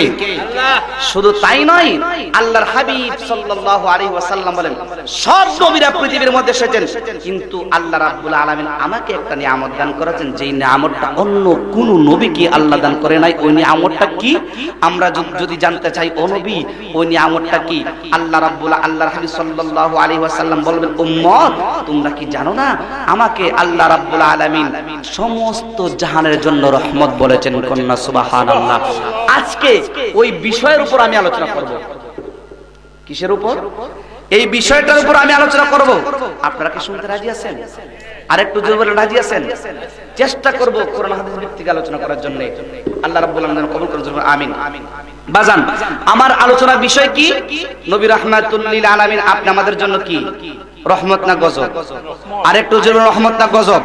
শুধু তাই নয়, আল্লাহর হাবিব সাল্লাল্লাহু আলাইহি ওয়াসাল্লাম বলেন, সব নবীরা পৃথিবীর মধ্যে এসেছেন, কিন্তু আল্লাহ রাব্বুল আলামিন আমাকে একটা নিয়ামত দান করেছেন, যেই নিয়ামতটা অন্য কোন নবীকে আল্লাহ দান করে নাই। ওই নিয়ামতটা কি? আমরা যদি জানতে চাই, ও নবী, ওই নিয়ামতটা কি? আল্লাহর হাবিব সাল্লাল্লাহু আলাইহি ওয়াসাল্লাম বলবেন, উম্মত, তোমরা কি জানো না আমাকে আল্লাহ রাব্বুল আলামিন সমস্ত জাহানের জন্য রহমত বলেছেন। কন্যা সুবহানাল্লাহ। আজকে ওই বিষয়ের উপর আমি আলোচনা করব। কিসের উপর? এই বিষয়টার উপর আমি আলোচনা করব। আপনারা কি শুনতে রাজি আছেন? আরেকটু জোরে বলেন, রাজি আছেন? চেষ্টা করব কোরআন হাদিস ভিত্তিক আলোচনা করার জন্য। আল্লাহ রাব্বুল আলামিন কবুল করুন, আমিন। বাজান, আমার আলোচনার বিষয় কি? নবী রাহমাতুল লিল আলামিন আপনি আমাদের জন্য কি? রহমত না গজব? আরেকটু জোরে, রহমত না গজব?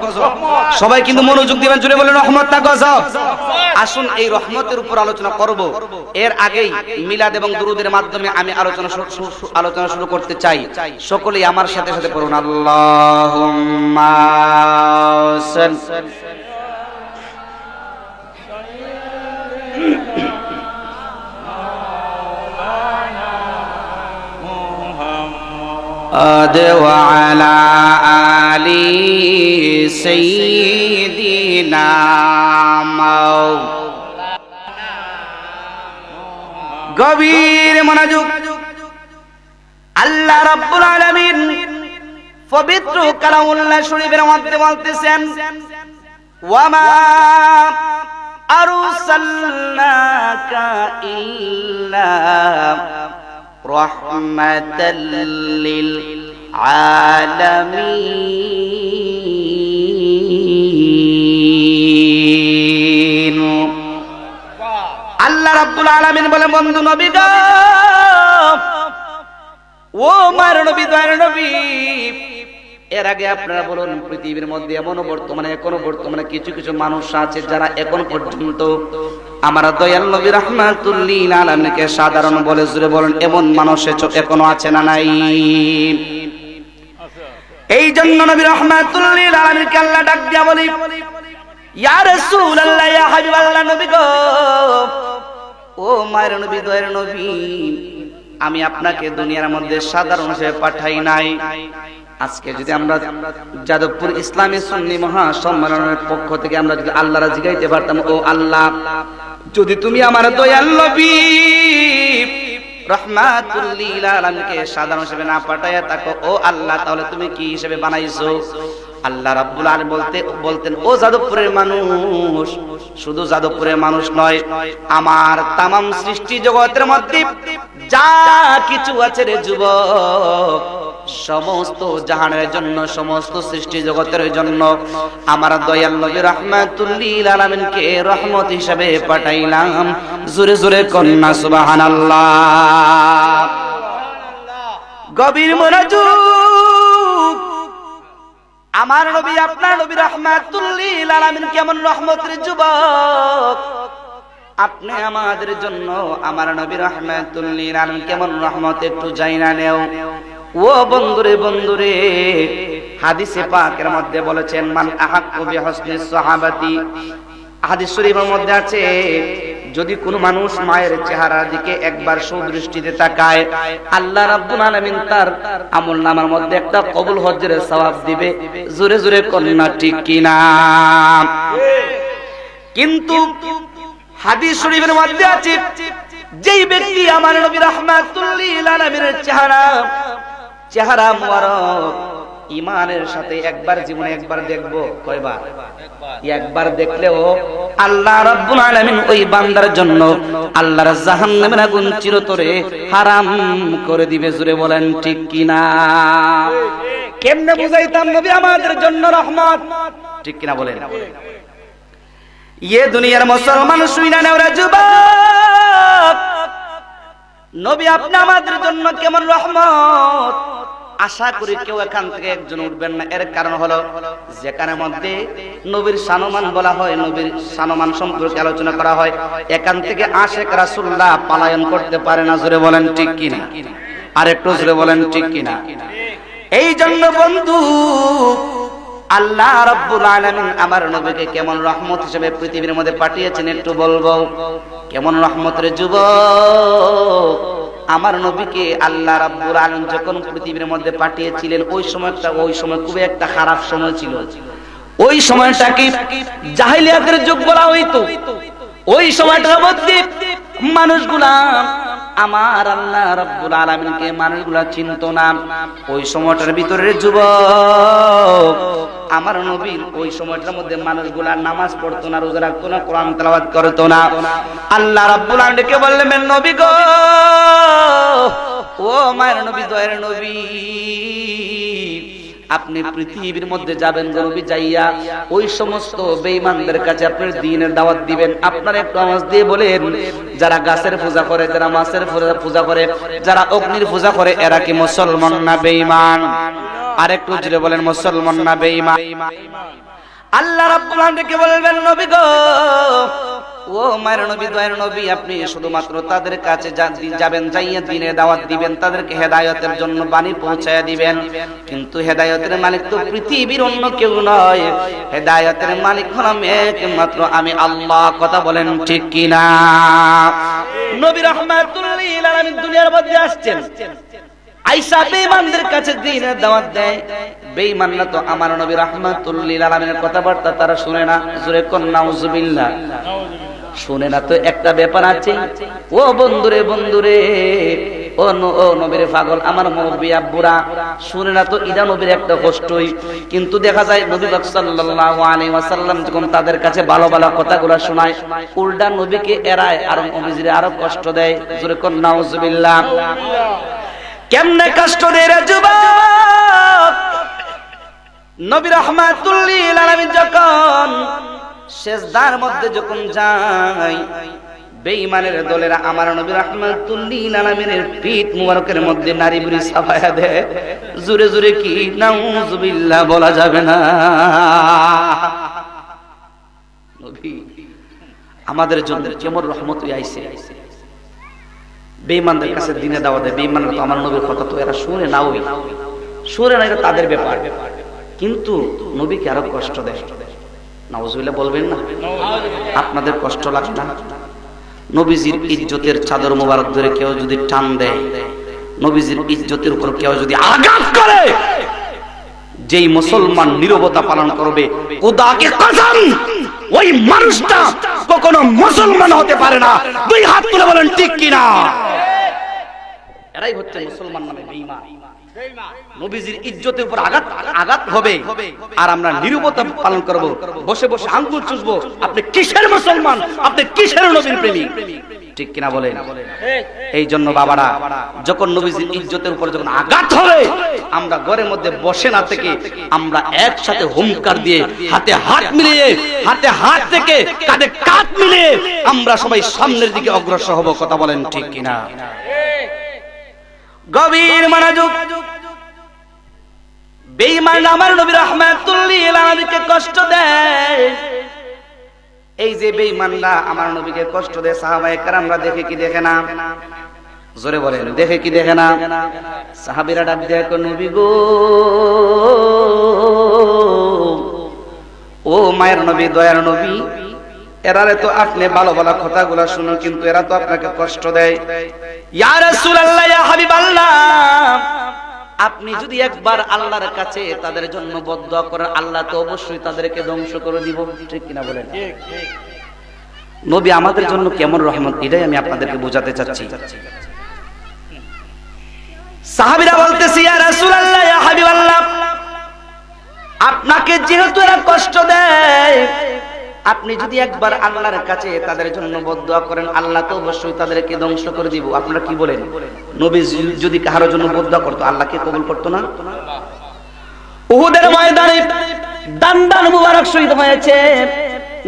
সবাই কিন্তু মনোযোগ দিবেন, জোরে বলেন, রহমত না গজব? আসুন এই রহমতের উপর আলোচনা করব। এর আগেই মিলাদ এবং দুরুদের মাধ্যমে আমি আলোচনা শুরু করতে চাই। সকলেই আমার সাথে সাথে পড়ুন, আল্লাহুম্মা সাল্লি وعلى آل سيدنا গভীর মনোযোগ। আল্লাহ রাব্বুল আলামিন পবিত্র কালামুল্লাহ শরীফের মধ্যে বলতেছেন, ওয়ামা আরসালনাকা ইল্লা রাহমাতাল লিল আলামিন। আল্লাহ রাব্বুল আলামিন বলে, বন্ধু নবী গো, ও মার নবী, দয়ার নবী, এর আগে আপনারা বলুন, পৃথিবীর মধ্যে এখনো বর্তমানে কিছু কিছু মানুষ আছে যারা এখন পর্যন্ত আমার দয়াল নবী রাহমাতুল লিল আলামিনকে সাধারণ বলে। জোরে বলেন, এমন মানুষ এখনো আছে না নাই? এই জন্য নবী রাহমাতুল লিল আলামিনকে আল্লাহ ডাক দিয়া বলি, ইয়া রাসূলুল্লাহ, ইয়া হাবিবাল্লাহ, নবী গো, ও মায়ের নবী, দয়ার নবী, আমি আপনাকে দুনিয়ার মধ্যে সাধারণ হিসেবে পাঠাই নাই। আজকে যদি আমরা যাদবপুর ইসলামী সুন্নি মহাসম্মেলনের পক্ষ থেকে আমরা যদি আল্লাহরা জিগাইতে পারতাম, ও আল্লাহ, যদি তুমি আমার দয়াল নবী রাহমাতুল লিল আলামিনকে সাধারণ হিসেবে না পাঠায়া থাকো, ও আল্লাহ, তাহলে তুমি কি হিসেবে বানাইছো? আল্লাহ রাব্বুল আলামিন বলতেন, ও যাদবপুরের মানুষ, শুধু যাদবপুরের মানুষ নয়, আমার তামাম সৃষ্টি জগতের মধ্যে যা কিছু আছে রে যুবক, সমস্ত জাহানের জন্য, সমস্ত সৃষ্টি জগতের জন্য আমার দয়াল নবী রাহমাতুল লিল আলামিনকে রহমত হিসেবে পাঠাইলাম। জোরে জোরে কন্যা সুবহানাল্লাহ। গভীর মনোযোগ। আমার নবী, আপনার নবী রাহমাতুল লিল আলামিন কেমন রহমতের যুবক, আপনি আমাদের জন্য আমার নবী রাহমাতুল লিল আলামিন কেমন রহমত একটু জাইনা নেও। ও বন্ধুরে, বন্ধুরে, হাদিসে পাকের মধ্যে বলেছেন, মান আহাক্কু বিহুসনি সাহাবাতি, হাদিস শরীফের মধ্যে আছে, যদি কোন মানুষ মায়ের চেহারার দিকে একবার সুদৃষ্টিতে তাকায়, আল্লাহ রাব্বুল আলামিন তার আমলনামার মধ্যে একটা কবুল হজ্জের সওয়াব দিবে। জোরে জোরে কন্যা ঠিক কিনা? কিন্তু হাদিস শরীফের মধ্যে আছে, যেই ব্যক্তি আমার নবী রাহমাতুল লিল আলামিনের চেহারা মুবারক ঈমানের সাথে একবার জীবনে একবার দেখবো, কয়বার? একবার দেখলেও আল্লাহ রাব্বুল আলামিন ওই বান্দার জন্য আল্লাহর জাহান্নামের আগুন চিরতরে হারাম করে দিবে। জোরে বলেন ঠিক কিনা? কেমনে বুঝাইতাম নবী আমাদের জন্য রহমত? ঠিক কিনা বলেন? ইয়ে দুনিয়ার মুসলমান শুইনা নেওরা যুবক, নবী আপনি আমাদের জন্য কেমন রহমত। আশা করি কেউ এখান থেকে একজন উঠবেন না। এর কারণ হলো, যেখানে মধ্যে নবীর সানমান বলা হয়, নবীর সানমান সম্পর্কে আলোচনা করা হয়, এখান থেকে আশেক রাসূলুল্লাহ পলায়ন করতে পারে না। জোরে বলেন ঠিক কিনা? আর একটু জোরে বলেন ঠিক কিনা? এই জন্য বন্ধু, আল্লাহ রাব্বুল আলামিন আমার নবীকে কেমন রহমত হিসেবে পৃথিবীর মধ্যে পাঠিয়েছেন একটু বলবো। কেমন রহমতের যুবক, আমার নবীকে আল্লাহ রাব্বুল আলামিন যখন পৃথিবীর মধ্যে পাঠিয়েছিলেন, ওই সময় খুবই একটা খারাপ সময় ছিল। ওই সময়টাকে জাহেলিয়াতের যুগ বলা হইতো। ওই সময়টার মধ্যে মানুষগুলা আমার আল্লাহ রাব্বুল আলামিনকে মানুষগুলা চিনতো না। ওই সময়টার ভিতরে যুবক, আমার নবীর ওই সময়টার মধ্যে মানুষগুলা নামাজ পড়তো না, রোজা রাখতো না, কোরআন তেলাওয়াত করতো না। আল্লাহ রাব্বুল আলামিনকে বললেন, নবী গো, ও মায়ের নবী, দয়ার নবী, আপনি পৃথিবীর মধ্যে যাবেন গো নবী, যাইয়া ওই সমস্ত বেঈমানদের কাছে আপনার দ্বীনের দাওয়াত দিবেন। আপনারা একটু আওয়াজ দিয়ে বলেন, যারা গাছের পূজা করে, যারা মাছের পূজা করে, যারা অগ্নির পূজা করে, এরা কি মুসলমান না বেঈমান? আরেকটু জোরে বলেন, মুসলমান না বেঈমান? আল্লাহ রাব্বুল আলামিনকে বলবেন, নবী গো, ও মায়ের নবী, দয়ার নবী, আপনি শুধুমাত্র তাদের কাছে যাবেন, যাইয়া দ্বীনের দাওয়াত দিবেন, তাদেরকে হেদায়েতের জন্য বাণী পৌঁছায়া দিবেন। কিন্তু হেদায়েতের মালিক তো পৃথিবীর অন্য কেউ নয়, হেদায়েতের মালিক হলাম একমাত্র আমি আল্লাহ। কথা বলেন ঠিক কিনা? নবী রাহমাতুল লিল আলামিন দুনিয়ার মধ্যে আসছেন, আয়েশা বেঈমানদের কাছে দ্বীনের দাওয়াত দেয়। বেঈমানরা তো আমার নবী রাহমাতুল লিল আলামিনের কথাবার্তা তারা শুনে না। জোরে কোন নাউজুবিল্লাহ? শুনে না তো একটা ব্যাপার আছে। ও বন্ধুরে, বন্ধুরে, ও নবীর পাগল আমার মুরব্বি আব্বুরা, শুনে না তো এটা নবীর একটা কষ্টই। কিন্তু দেখা যায় নবী পাক সাল্লাল্লাহু আলাইহি ওয়াসাল্লাম যখন তাদের কাছে ভালো ভালো কথাগুলো শোনায়, উল্টা নবীকে এড়ায়, আর নবীজিরে আরো কষ্ট দেয়। জোরে কোন নাউজুবিল্লাহ? কেমনে কষ্ট দেয় রে যুবক? নবী রাহমাতুল লিল আলামিন যখন সেজদার মধ্যে যখন যায়, বেঈমানের দলেরা আমার নবী রাহমাতুল লিল আলামিনের পিঠ মুবারকের মধ্যে নারী বুড়ি ছাপায়া দেয়। জোরে জোরে কি নাউজুবিল্লাহ বলা যাবে না? নবী আমাদের জন্য কেমন রহমত আইছে। বেঈমানদের কাছে দ্বীনের দাওয়াত দেয়, বেঈমানরা তো আমার নবীর কথা তো এরা শুনে না, ওই শুনে না, এটা তাদের ব্যাপার, কিন্তু নবীকে আরো কষ্ট দেয়। নাউজুবিল্লাহ বলবেন না? আপনাদের কষ্ট লাগে না? নবীজির ইজ্জতের চাদর মোবারক ধরে কেউ যদি টান দেয়, নবীজির ইজ্জতের উপর কেউ যদি আঘাত করে, যেই মুসলমান নীরবতা পালন করবে, খোদাকে কসম ওই মানুষটা কখনো মুসলমান হতে পারে না। দুই হাত তুলে বলেন ঠিক কিনা? এরাই হচ্ছে মুসলমান নামে বেঈমান। নবীজির ইজ্জতের উপর আঘাত হবে আর আমরা নীরবতা পালন করব, বসে বসে আঙ্গুল চুষবো। আপনি কিসের মুসলমান? আপনি কিসের নবীর প্রেমিক? ঠিক কিনা বলেন? এই জন্য বাবারা, যখন নবীজির ইজ্জতের উপর যখন আঘাত হবে, আমরা ঘরের মধ্যে বসে না থেকে আমরা একসাথে হুঙ্কার দিয়ে হাতে হাত মিলিয়ে, হাতে হাত থেকে কাঁধে কাঁধ মিলিয়ে আমরা সবাই সামনের দিকে অগ্রসর হব। কথা বলেন ঠিক কিনা? গভীর মনোযোগ। বেঈমান আমার নবী রাহমাতুল লিল আলামিনকে কষ্ট দেয়। এই যে বেঈমানরা আমার নবীকে কষ্ট দেয়, সাহাবায়ে কেরামরা দেখে কি দেখে না? জোরে বলেন, দেখে কি দেখে না? সাহাবীরা ডাক দেয়, নবী গো, ও মায়ের নবী, দয়ার নবী, এরারে তো আপনি ভালো ভালো কথাগুলো শুনুন, কিন্তু এরা তো আপনাকে কষ্ট দেয়। ইয়া রাসূলুল্লাহ, ইয়া হাবিবাল্লাহ, আপনি যদি একবার আল্লাহর কাছে তাদের জন্য বদদুয়া করেন, আল্লাহ তো অবশ্যই তাদেরকে ধ্বংস করে দিব। ঠিক কিনা বলেন? নবী আমাদের জন্য কেমন রহমত, এটাই আমি আপনাদেরকে বোঝাতে চাচ্ছি। সাহাবীরা বলতেছে, ইয়া রাসূলুল্লাহ, ইয়া হাবিবাল্লাহ, আপনাকে যেহেতু এরা কষ্ট দেয়, আপনি যদি একবার আল্লাহর কাছে তাদের জন্য বদদুয়া করেন, আল্লাহ তো অবশ্যই তাদেরকে ধ্বংস করে দিব। আপনারা কি বলেন? নবী যদি কারোর জন্য বদদুয়া করতো, আল্লাহকে কবুল করতো না? উহুদের ময়দানে দান্দান মুবারক শহীদ হয়েছে,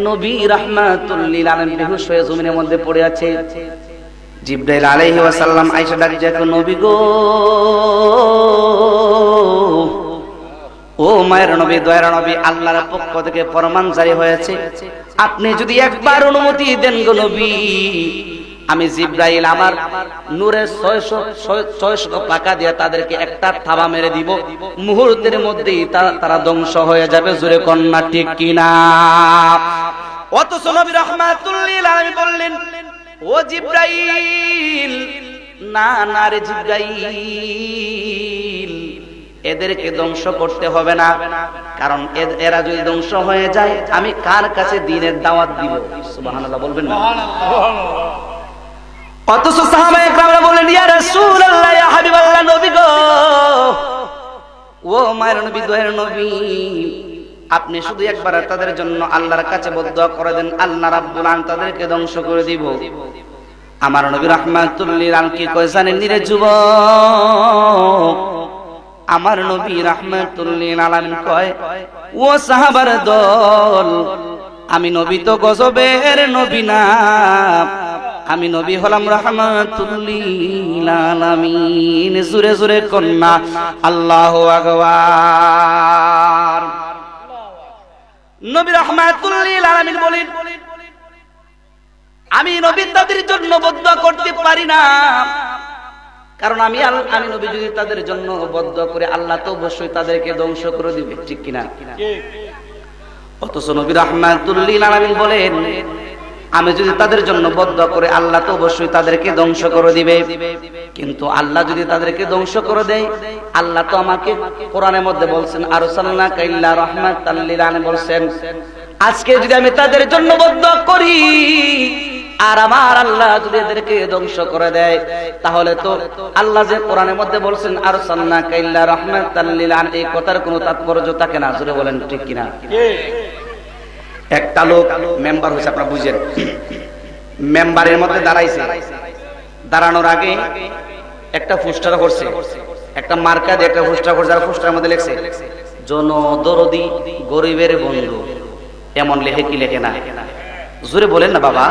নবী রাহমাতুল লিল আলামিন বেহুশ হয়ে জমিনের মধ্যে পড়ে আছে। জিবরাইল আলাইহি ওয়াসাল্লাম আয়েশা ডাক দিয়ে, নবী গো, ও মায়ের নবী, দয়ার নবী, আল্লাহর পক্ষ থেকে ফরমান জারি হয়েছে, আপনি যদি একবার অনুমতি দেন গো নবী, আমি জিবরাইল আমার নূরের 600 পাকা দিয়ে তাদেরকে একটা থাবা মেরে দিব, মুহূর্তের মধ্যেই তারা ধ্বংস হয়ে যাবে। জোরে কন্যা ঠিক কিনা? অথচ নবী রাহমাতুল লিল আলামিন বললেন, ও জিবরাইল, না না রে জিবরাইল, এদেরকে ধ্বংস করতে হবে না, কারণ এরা যদি ধ্বংস হয়ে যায়, আমি কার কাছে দ্বীনের দাওয়াত দিব? সুবহানাল্লাহ বলবেন না? অথচ সাহাবায়ে কেরামরা বলেন, ইয়া রাসূলুল্লাহ, ইয়া হাবিবাল্লাহ, নবী গো, ও মায়ের নবী, দয়ার নবী, আপনি শুধু একবার তাদের জন্য আল্লাহর কাছে বদদুয়া করে দেন, আল্লাহ রাব্বুল আলামিন তাদেরকে ধ্বংস করে দিব। আমার নবী রাহমাতুল লিল আলামিন কি কয় জানেন রে যুবক? আমার নবী রাহমাতুল লিল আলামিন কয়, ও সাহাবার দল, আমি নবী তো গজবের নবী না, আমি নবী হলাম রাহমাতুল লিল আলামিন। জোরে জোরে কন্যা আল্লাহু আকবার। নবী রাহমাতুল লিল আলামিন বলেন, আমি নবী তাদের জন্য বদদুয়া করতে পারি না, কারণ আমি নবী যদি তাদের জন্য বদদুয়া করে, আল্লাহ তো অবশ্যই তাদেরকে ধ্বংস করে দিবে। ঠিক কিনা? অথচ নবী রাহমাতুল লিল আলামিন বলেন, আমি যদি তাদের জন্য বদদুয়া করে, আল্লাহ তো অবশ্যই তাদেরকে ধ্বংস করে দিবে। কিন্তু আল্লাহ যদি তাদেরকে ধ্বংস করে দেয়, আল্লাহ তো আমাকে কোরআনের মধ্যে বলছেন, আরসালনাকা ইল্লা রাহমাতাল লিল আলামিন বলছেন, আজকে যদি আমি তাদের জন্য বদদুয়া করি আর আমার আল্লাহ যদি এদেরকে ধ্বংস করে দেয়, তাহলে তো আল্লাহ যে কোরআনের মধ্যে বলছেন আরসালনাকা ইল্লা রাহমাতাল লিল আলামিন, এই কথার কোনো তাৎপর্য থাকে না। জোরে বলেন ঠিক কিনা? একটা লোক মেম্বার হয়েছে, আপনারা বুঝেন, মেম্বারের মধ্যে দাঁড়াইছে, দাঁড়ানোর আগে একটা পোস্টার করছে, একটা মার্কা দিয়ে একটা পোস্টার করছে, আর পোস্টারের মধ্যে লিখছে, জনদরদি গরিবের বন্ধু। এমন লেখে কি লেখে না? জোরে বলেন না বাবা,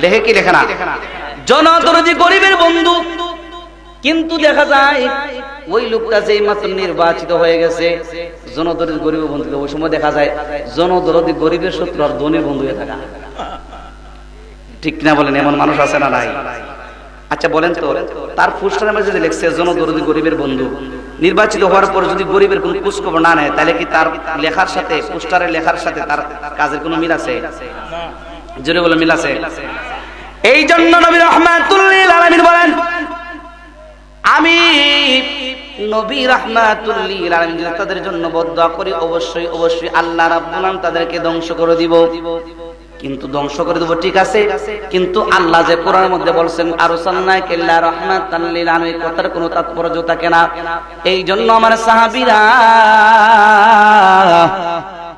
লেখে কি লেখে না? জনদরদি গরিবের বন্ধু। কিন্তু দেখা যায় ওই লোকটা যেই মাত্র নির্বাচিত হয়ে গেছে, জনদরদি গরিবের বন্ধু, ওই সময় দেখা যায় জনদরদি গরিবের শত্রু আর ধনীর বন্ধু হয়ে থাকা। ঠিক না বলেন? এমন মানুষ আছে না নাই? আচ্ছা বলেন তো, তার পোস্টারের মধ্যে যদি লেখছে জনদরদি গরিবের বন্ধু, নির্বাচিত হওয়ার পর যদি গরিবের কোনো খোঁজ খবর না নেয়, তাহলে কি তার লেখার সাথে, পোস্টারের লেখার সাথে তার কাজের কোনো মিল আছে? জোরে বলে মিল আছে? এই জন্য নবী রাহমাতুল লিল আলামিন বলেন, আমি নবী রাহমাতুল লিল আলামিন যদি তাদের জন্য বদদুয়া করি, অবশ্যই অবশ্যই আল্লাহ রাব্বুল আলামিন তাদেরকে ধ্বংস করে দিব। কিন্তু ধ্বংস করে দেব ঠিক আছে, কিন্তু আল্লাহ যে কোরআনের মধ্যে বলছেন আরসালনাকা ইল্লা রাহমাতাল লিল আলামিন, কথার কোনো তাৎপর্য থাকে না। এই জন্য আমার সাহাবীরা,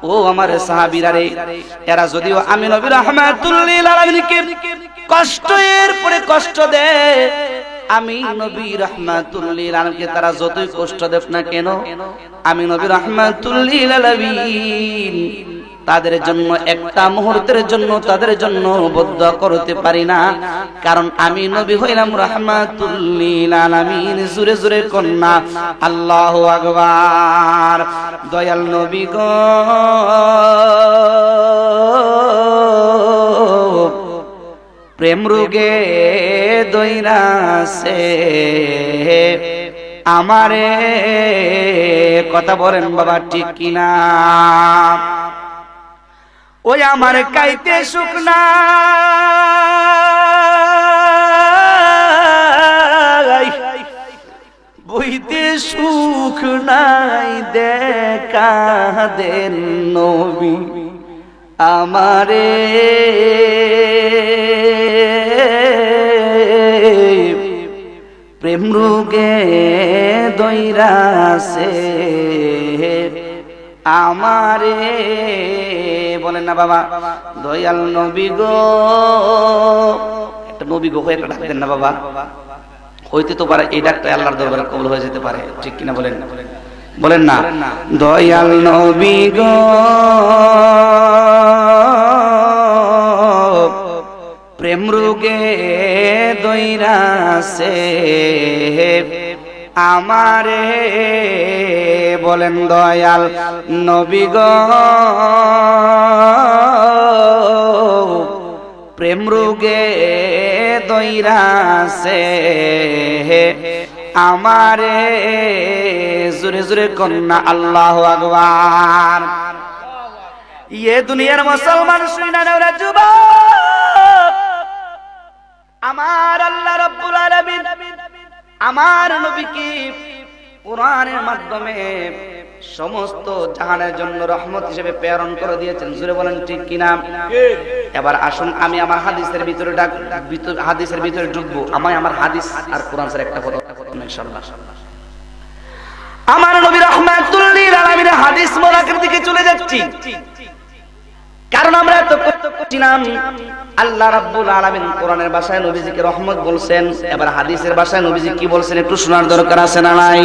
ও আমার সাহাবীরা রে, এরা যদিও আমি নবী রাহমাতুল লিল আলামিনকে কষ্টের পরে কষ্ট দেয়, আমি নবী রাহমাতুল লিল আলামিনকে তারা যতই কষ্ট দেব না কেন, আমি নবী রাহমাতুল লিল আলামিন তাদের জন্য একটা মুহূর্তের জন্য তাদের জন্য বদদুয়া করতে পারি না, কারণ আমি নবী হইলাম রাহমাতুল লিল আলামিন। জোরে জোরে কন্যা আল্লাহু আকবার। দয়াল নবী গো, প্রেম রোগে দইরাছে আমারে, কথা বলেন বাবা ঠিক কিনা? ওই আমার কাইতে সুখ নাই, বইতে সুখ নাই, দেখা দেন নবী আমারে, প্রেম রোগে দইরাছে আমারে। বলেন না বাবা, দয়াল নবী গো, একটা নবী গো হয়ে একটা ডাক দেন না বাবা, হইতে তো পারে এই ডাকটা আল্লাহর দরবারে কবুল হয়ে যেতে পারে, ঠিক কিনা বলেন? বলেন না, দয়াল নবী গো, প্রেম রোগে দইরাছে আমারে, বলেন দয়াল নবী গো, প্রেম রোগে দইরাছে আমারে। জোরে জোরে কন্যা আল্লাহু আকবার। ইয়ে দুনিয়ার মুসলমান শুইনা নাও রে যুবক, আমার আল্লাহ রাব্বুল আলামিন আমার নবীকে কোরআনের মাধ্যমে সমস্ত জাহানের জন্য রহমত হিসেবে প্রেরণ করে দিয়েছেন। জোরে বলেন ঠিক কিনা? এবার আসুন আমি আমার হাদিসের ভিতরে হাদিসের ভিতরে ঢুকবো। আমার হাদিস আর কোরআন এর একটা কথা ইনশাআল্লাহ। আমার নবী রাহমাতুল লিল আলামিনের হাদিস মোবারকের দিকে চলে যাচ্ছি, কারণ আমরা তো করছিলাম আল্লাহ রাব্বুল আলামিন কোরআনের ভাষায় নবীজিকে রহমত বলছেন, এবার হাদিসের ভাষায় নবীজি কি বলছেন একটু শোনার দরকার আছে না নাই?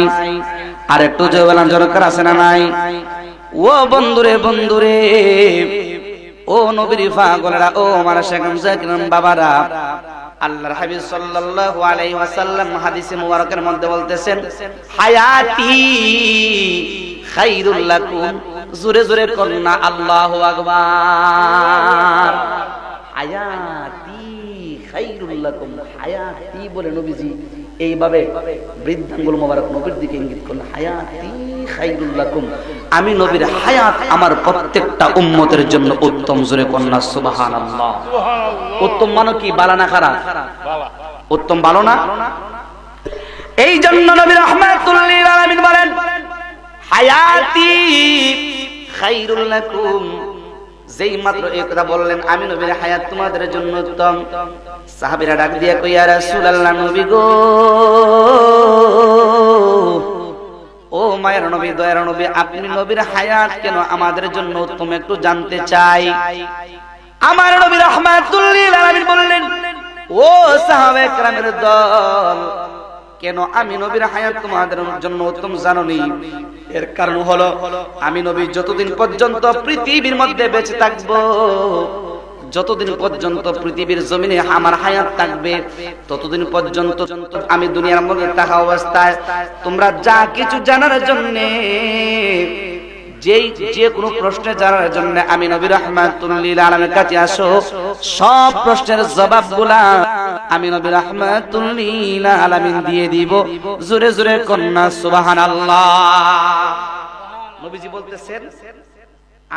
আর একটু জবান দরকার আছে না নাই? ও বন্ধুরে বন্ধুরে, ও নবীর পাগলেরা, ও আমার শেখাম জাকিরাম বাবারা, আল্লাহর হাবিব সাল্লাল্লাহু আলাইহি ওয়াসাল্লাম হাদিসে মুবারকের মধ্যে বলতেছেন, হায়াতি খায়রুল লাকুম। জোরে জোরে কন্যা আল্লাহু আকবার। হায়াতি খায়রুল লাকুম, হায়াতি বলে নবীজি এইভাবে বৃদ্ধাঙ্গুল মোবারক নবীর দিকে ইঙ্গিত করলেন, হায়াতি খায়রুল লাকুম, আমি নবীর হায়াত আমার প্রত্যেকটা উম্মতের জন্য উত্তম। জোরে কন্যা সুবহানাল্লাহ। উত্তম মানে কি? ভালো না খারাপ? উত্তম ভালো না? এই জন্য নবী রাহমাতুল লিল আলামিন বলেন, হায়াতি খায়রুল লাকুম। যেই মাত্র এই কথা বললেন, আমি নবীর হায়াত তোমাদের জন্য উত্তম, সাহাবীরা ডাক দিয়া কই, ইয়া রাসূলুল্লাহ, নবী গো, ও মায়ের নবী, দয়ার নবী, আপনি নবীর হায়াত কেন আমাদের জন্য উত্তম একটু জানতে চাই। আমার নবী রাহমাতুল লিল আলামিন বললেন, ও সাহাবায়ে কেরামের দল, কেন আমি নবীর হায়াত তোমাদের জন্য উত্তম জানোনি? এর কারণ হলো, আমি নবী যতদিন পর্যন্ত পৃথিবীর মধ্যে বেঁচে থাকবো, যতদিন পর্যন্ত পৃথিবীর জমিনে আমার হায়াত থাকবে, ততদিন পর্যন্ত আমি দুনিয়ার মধ্যে থাকা অবস্থায় তোমরা যা কিছু জানার জন্য যে কোনো প্রশ্নে জানার জন্য আমি নবী রাহমাতুল লিল আলামিনের কাছে আসো, সব প্রশ্নের জবাবগুলা আমি নবী রাহমাতুল লিল আলামিন দিয়ে দিব। জোরে জোরে কন্যা সুবহানাল্লাহ। নবীজি বলতেছেন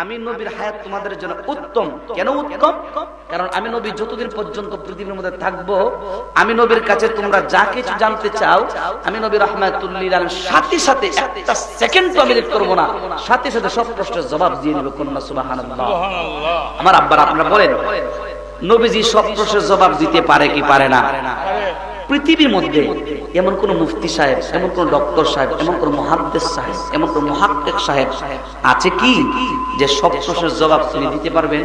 আমি নবীর হায়াত তোমাদের জন্য উত্তম। কেন উত্তম? কারণ আমি নবী যতদিন পর্যন্ত পৃথিবীর মধ্যে থাকবো, আমি নবীর কাছে তোমরা যা কিছু জানতে চাও, আমি নবী রাহমাতুল লিল আলামিন সাথে সাথে একটা সেকেন্ড আমি লেট করব না, সাথে সাথে সব প্রশ্নের জবাব দিয়ে দিব। কন্যা সুবহানাল্লাহ। আমার আব্বারা আপনারা বলেন নবীজি সব প্রশ্নের জবাব দিতে পারে কি পারে না? পৃথিবীর মধ্যে এমন কোন মুফতি সাহেব, এমন কোন ডক্টর সাহেব, এমন কোন মুহাদ্দিস সাহেব, এমন কোন মুহাক্কিক সাহেব আছে কি যে সব প্রশ্নের জবাব তিনি দিতে পারবেন?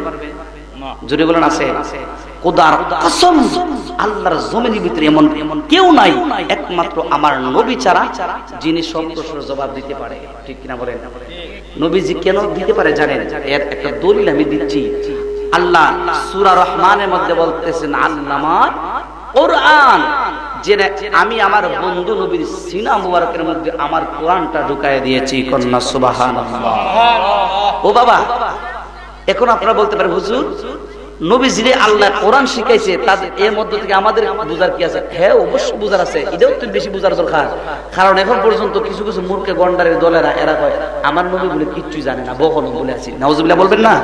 জোরে বলেন আছে? খোদার কসম, আল্লাহর জমিনের ভিতরে এমন কেউ নাই একমাত্র আমার নবী ছাড়া যিনি সব প্রশ্নের জবাব দিতে পারে। ঠিক কিনা বলেন? নবীজি কেন দিতে পারে জানেন? এর একটা দলিল আমি দিচ্ছি। আল্লাহ সূরা রহমানের মধ্যে বলতেছেন আল্লামার কোরআন, যে আমি আমার বন্ধু নবীর সিনা মুবারকের মধ্যে আমার কোরআনটা ঢুকায় দিয়েছি। কন্যা সুবহানাল্লাহ। ও বাবা, এখন আপনারা বলতে পারেন হুজুর নবীজিরে আল্লাহ কোরআন শিখাইছে, তাদের এর মধ্যে থেকে আমাদের বুঝার কি আছে? হ্যাঁ অবশ্যই বুঝার আছে, এটাও তো বেশি বুঝার দরকার। কারণ এখন পর্যন্ত কিছু কিছু মূর্খে গন্ডারের দলেরা এরা কয় আমার নবী বলে কিচ্ছুই জানে না, বকল বলে আছি। নাউজুবিল্লাহ বলবেন না?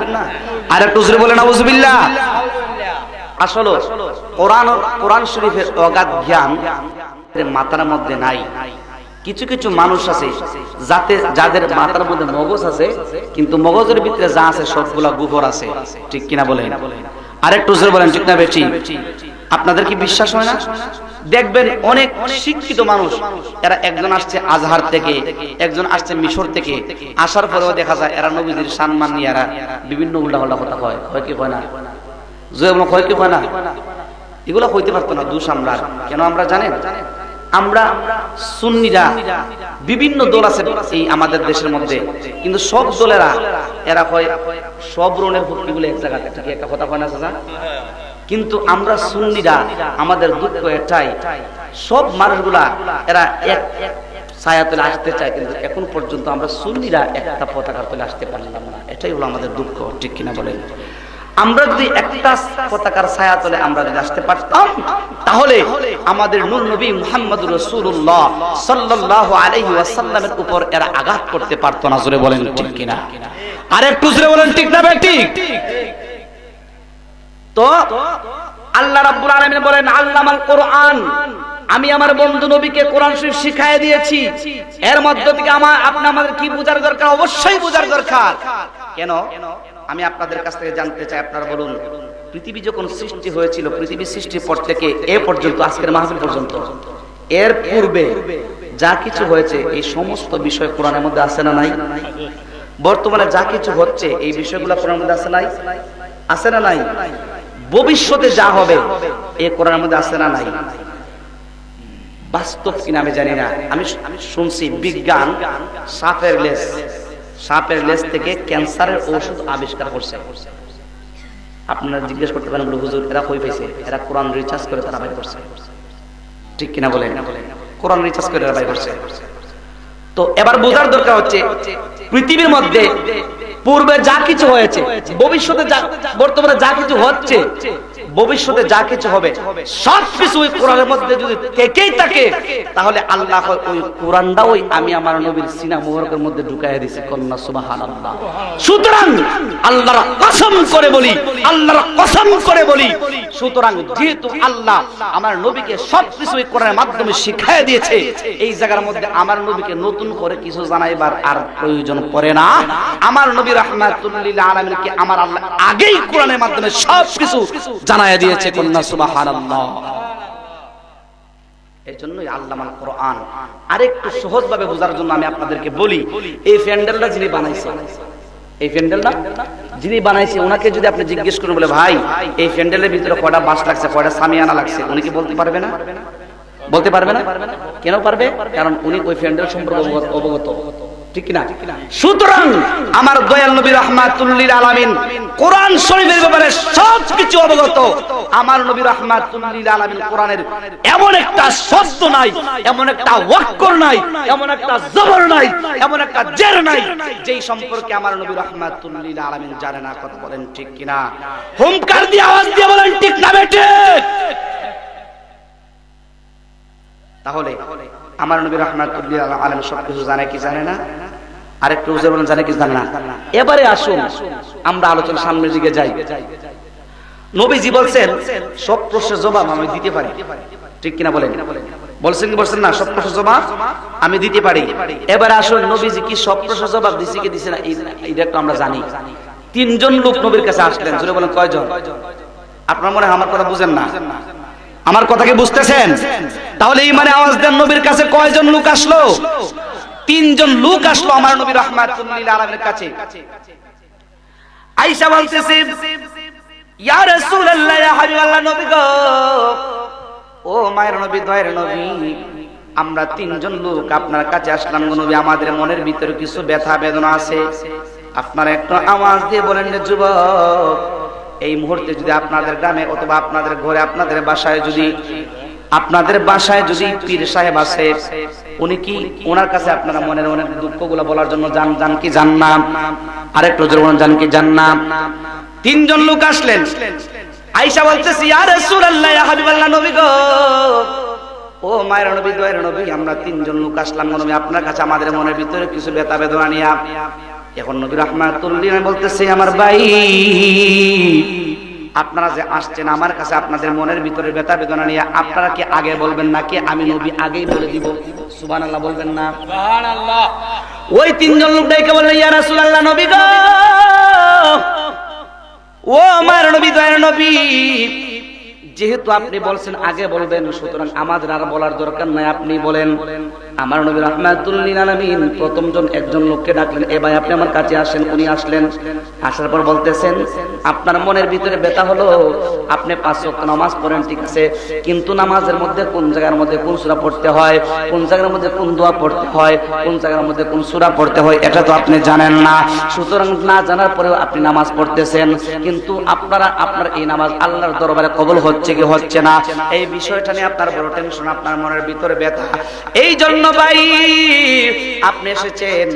আর একটু জোরে বলেন নাউজুবিল্লাহ। আসলে কোরআন শরীফের অগাধ জ্ঞান মাথার মধ্যে নাই। কিছু কিছু মানুষ আছে যাদের মাথার মধ্যে মগজ আছে, কিন্তু মগজের ভিতরে যা আছে সবগুলা গোবর আছে। ঠিক কিনা বলেন? আরেকটু জোরে বলেন ঠিক না বেশি? আপনাদের কি বিশ্বাস হয় না? দেখবেন অনেক শিক্ষিত মানুষ, এরা একজন আসছে আজহার থেকে, একজন আসছে মিশর থেকে, আসার পরেও দেখা যায় এরা নবীজির সম্মান নিয়ে এরা বিভিন্ন উল্টাপাল্টা কথা হয়। হয় কি হয় না? হয় কি হয় না? এগুলো হইতে পারতো না। দোষ আমরা কেন? আমরা জানেন আমরা সুন্নিরা বিভিন্ন দল আছে এই আমাদের দেশের মধ্যে, কিন্তু সব দলেরা এরা হয় সব রনের ভক্তিগুলো এক জায়গাতে। ঠিক একটা কথা হয় না চাচা? কিন্তু আমরা সুন্নিরা আমাদের দুঃখ এটাই, সব মানুষগুলা এরা এক ছায়াতলে আসতে চায়, কিন্তু এখন পর্যন্ত আমরা সুন্নিরা একটা পতাকার তলে আসতে পারলাম না। এটাই হলো আমাদের দুঃখ। ঠিক কিনা বলেন? আমরা যদি একটা পতাকার ছায়া তলে আমরা যদি আসতে পারতাম, তাহলে আমাদের নূর নবী মুহাম্মদুর রাসূলুল্লাহ সাল্লাল্লাহু আলাইহি ওয়াসাল্লামের উপর এরা আঘাত করতে পারতো না। জোরে বলেন ঠিক কিনা? আর একটু জোরে বলেন ঠিক না ঠিক? তো আল্লাহ রাব্বুল আলামিন বলেন আল্লামাল কোরআন, আমি আমার বন্ধু নবীকে কোরআন শরীফ শিখাইয়ে দিয়েছি। এর মধ্য থেকে আমাদের কি বোঝার দরকার? অবশ্যই বোঝার দরকার। কেন? আমি আপনাদের কাছ থেকে জানতে চাই, আপনারা বলুন পৃথিবী যখন সৃষ্টি হয়েছিল, পৃথিবী সৃষ্টির পর থেকে এ পর্যন্ত আজকের মাহফিল পর্যন্ত, এর পূর্বে যা কিছু হয়েছে এই সমস্ত বিষয় কোরআনের মধ্যে আছে না নাই? বর্তমানে যা কিছু হচ্ছে এই বিষয়গুলো কোরআনের মধ্যে আছে নাই? আছে না নাই? ভবিষ্যতে যা হবে এই কোরআনের মধ্যে আছে না নাই? বাস্তব কিনা আমি জানি না। আমি শুনছি বিজ্ঞান সাপের লেজ থেকে ক্যান্সারের ঔষধ আবিষ্কার করছে। আপনারা জিজ্ঞেস করতে পারেন হুজুর এরা কই পাইছে? এরা কোরআন রিসার্চ করে তারা বাই করছে। ঠিক কিনা বলেন? কোরআন রিসার্চ করে এরা বাই করছে। তো এবার বোঝার দরকার হচ্ছে পৃথিবীর মধ্যে পূর্বে যা কিছু হয়েছে, ভবিষ্যতে বর্তমানে যা কিছু হচ্ছে, ভবিষ্যতে যা কিছু হবে, সবকিছু ওই কোরআনের মধ্যে যদি থেকেই থাকে, তাহলে আল্লাহ ওই কোরআনটা ওই আমি আমার নবীর সিনা মুবারকের মধ্যে ঢুকাইয়া দিয়েছি। কন্যা সুবহানাল্লাহ। সুতরাং আল্লাহর কসম করে বলি, আল্লাহর কসম করে বলি, সুতরাং যেহেতু আল্লাহ আমার নবীকে সবকিছু ওই কোরআনের মাধ্যমে শিখাইয়া দিয়েছে, এই জায়গার মধ্যে আমার নবীকে নতুন করে কিছু জানাইবার আর প্রয়োজন পড়ে না। আমার নবী রাহমাতুল লিল আলামিনকে আমার আল্লাহ আগেই কোরআনের মাধ্যমে সবকিছু জানাইয়া দিয়েছে। কন্যা সুবহানাল্লাহ। এজন্যই আল্লামাল কোরআন আরেকটু সহজ ভাবে বোঝার জন্য আমি আপনাদেরকে বলি, এই প্যান্ডেলটা যিনি বানাইছে, এই প্যান্ডেলটা যিনি বানাইছে ওনাকে যদি আপনি জিজ্ঞেস করেন বলে ভাই এই প্যান্ডেলের ভিতরে কয়টা বাঁশ লাগছে, কয়টা সামিয়ানা লাগছে, উনি কি বলতে পারবে না? বলতে পারবে না? কেন পারবে? কারণ উনি ওই প্যান্ডেল সম্পর্কে অবগত। ঠিক না? সুতরাং আমার দয়াল নবী রাহমাতুল লিল আলামিন কোরআন শরীফের ব্যাপারে সবকিছু অবগত। আমার নবী রাহমাতুল লিল আলামিন কোরআনের এমন একটা শব্দ নাই, এমন একটা অক্ষর নাই, এমন একটা জবর নাই, এমন একটা জের নাই যেই সম্পর্কে আমার নবী রাহমাতুল লিল আলামিন জানে না। কথা বলেন ঠিক কিনা? হুঙ্কার দিয়ে আওয়াজ দিয়ে বলেন ঠিক না বেঠিক? তাহলে আমার নবী রাহমাতুল লিল আলামিন সবকিছু জানে কি জানে না? আরেকটু উজে বলেন জানে কি জানে না? এবারে আসুন আমরা আলোচনা সামনের দিকে যাই। নবীজি বলছেন সব প্রশ্নের জবাব আমি দিতে পারি, ঠিক কিনা বলেন? বলছেন কি বলছেন না? সব প্রশ্নের জবাব আমি দিতে পারি। এবারে আসুন নবীজি কি সব প্রশ্নের জবাব দিছে কি দিছে না এটা একটু আমরা জানি। তিনজন লোক নবীর কাছে আসলেন, জোরে বলেন কয়জন? আপনার মনে হয় আমার কথা বুঝেন না? আমার কথা কি বুঝতেছেন? তাহলে ইমানে আওয়াজ দেন, নবীর কাছে কয়জন লোক আসলো? তিনজন লোক আসলো আমার নবী রাহমাতুল লিল আলামিনের কাছে। আয়েশা বলতেছে, ইয়া রাসূলুল্লাহ, ইয়া হাবিবাল্লাহ, নবী গো, ও মায়ের নবী, দয়ার নবী, আমরা তিনজন লোক আপনার কাছে আসলাম গো নবী। আমাদের মনের ভিতরে কিছু ব্যথা বেদনা আছে, আপনারা একটু আওয়াজ দিয়ে বলেন যে যুবক, এই মুহূর্তে যদি আপনাদের গ্রামে অথবা আপনাদের ঘরে, আপনাদের বাসায় যদি পীর সাহেব আছে, উনি কি ওনার কাছে আপনারা মনের অনেক দুঃখগুলো বলার জন্য যান কি যান না? আরেকটু জোরে বলেন, যান কি যান না? তিনজন লোক আসলেন। আয়েশা বলতেছে, ইয়া রাসূলুল্লাহ, ইয়া হাবিবাল্লাহ, নবী গো, ও মায়ের নবী, দয়ার নবী, আমরা তিনজন লোক আসলাম গো নবী আপনার কাছে আমাদের মনের ভিতরে কিছু ব্যথা বেদনা নিয়ে। এখন নবী রাহমাতুল লিল আলামিন বলতেছে, আমার ভাই, আপনারা যে আসছেন আমার কাছে আপনাদের মনের ভিতরে ব্যথা বেদনা নিয়ে, আপনারা কি আগে বলবেন নাকি আমি নবী আগেই বলে দিব? সুবহানাল্লাহ বলবেন না? সুবহানাল্লাহ। ওই তিনজন লোক ডেকে বললেন, ইয়া রাসূলুল্লাহ, নবী গো, ও আমার নবী, দয়ার নবী, যেহেতু আপনি বলছেন আগে বলবেন, সুতরাং আমাদের আর বলার দরকার নাই, আপনি বলেন। আমার নবী রাহমাতুল লিল আলামিন প্রথমজন একজন লোককে ডাকলেন, এ ভাই আপনি আমার কাছে আসেন। উনি আসলেন, আসার পর বলতেছেন, আপনার মনের ভিতরে ব্যথা হলো, আপনি 5 ওয়াক্ত নামাজ পড়েন, ঠিক আছে, কিন্তু নামাজের মধ্যে কোন জায়গার মধ্যে কোন সূরা পড়তে হয়, কোন জায়গার মধ্যে কোন দোয়া পড়তে হয়, কোন জায়গার মধ্যে কোন সূরা পড়তে হয়, এটা তো আপনি জানেন না। সুতরাং না জানার পরেও আপনি নামাজ পড়তেছেন, কিন্তু আপনার এই নামাজ আল্লাহর দরবারে কবুল হচ্ছে কি হচ্ছে না, এই বিষয়টা নিয়ে আপনার বড় টেনশন, আপনার মনের ভিতরে ব্যথা। এই জন্য ভাই আপনি এসেছেন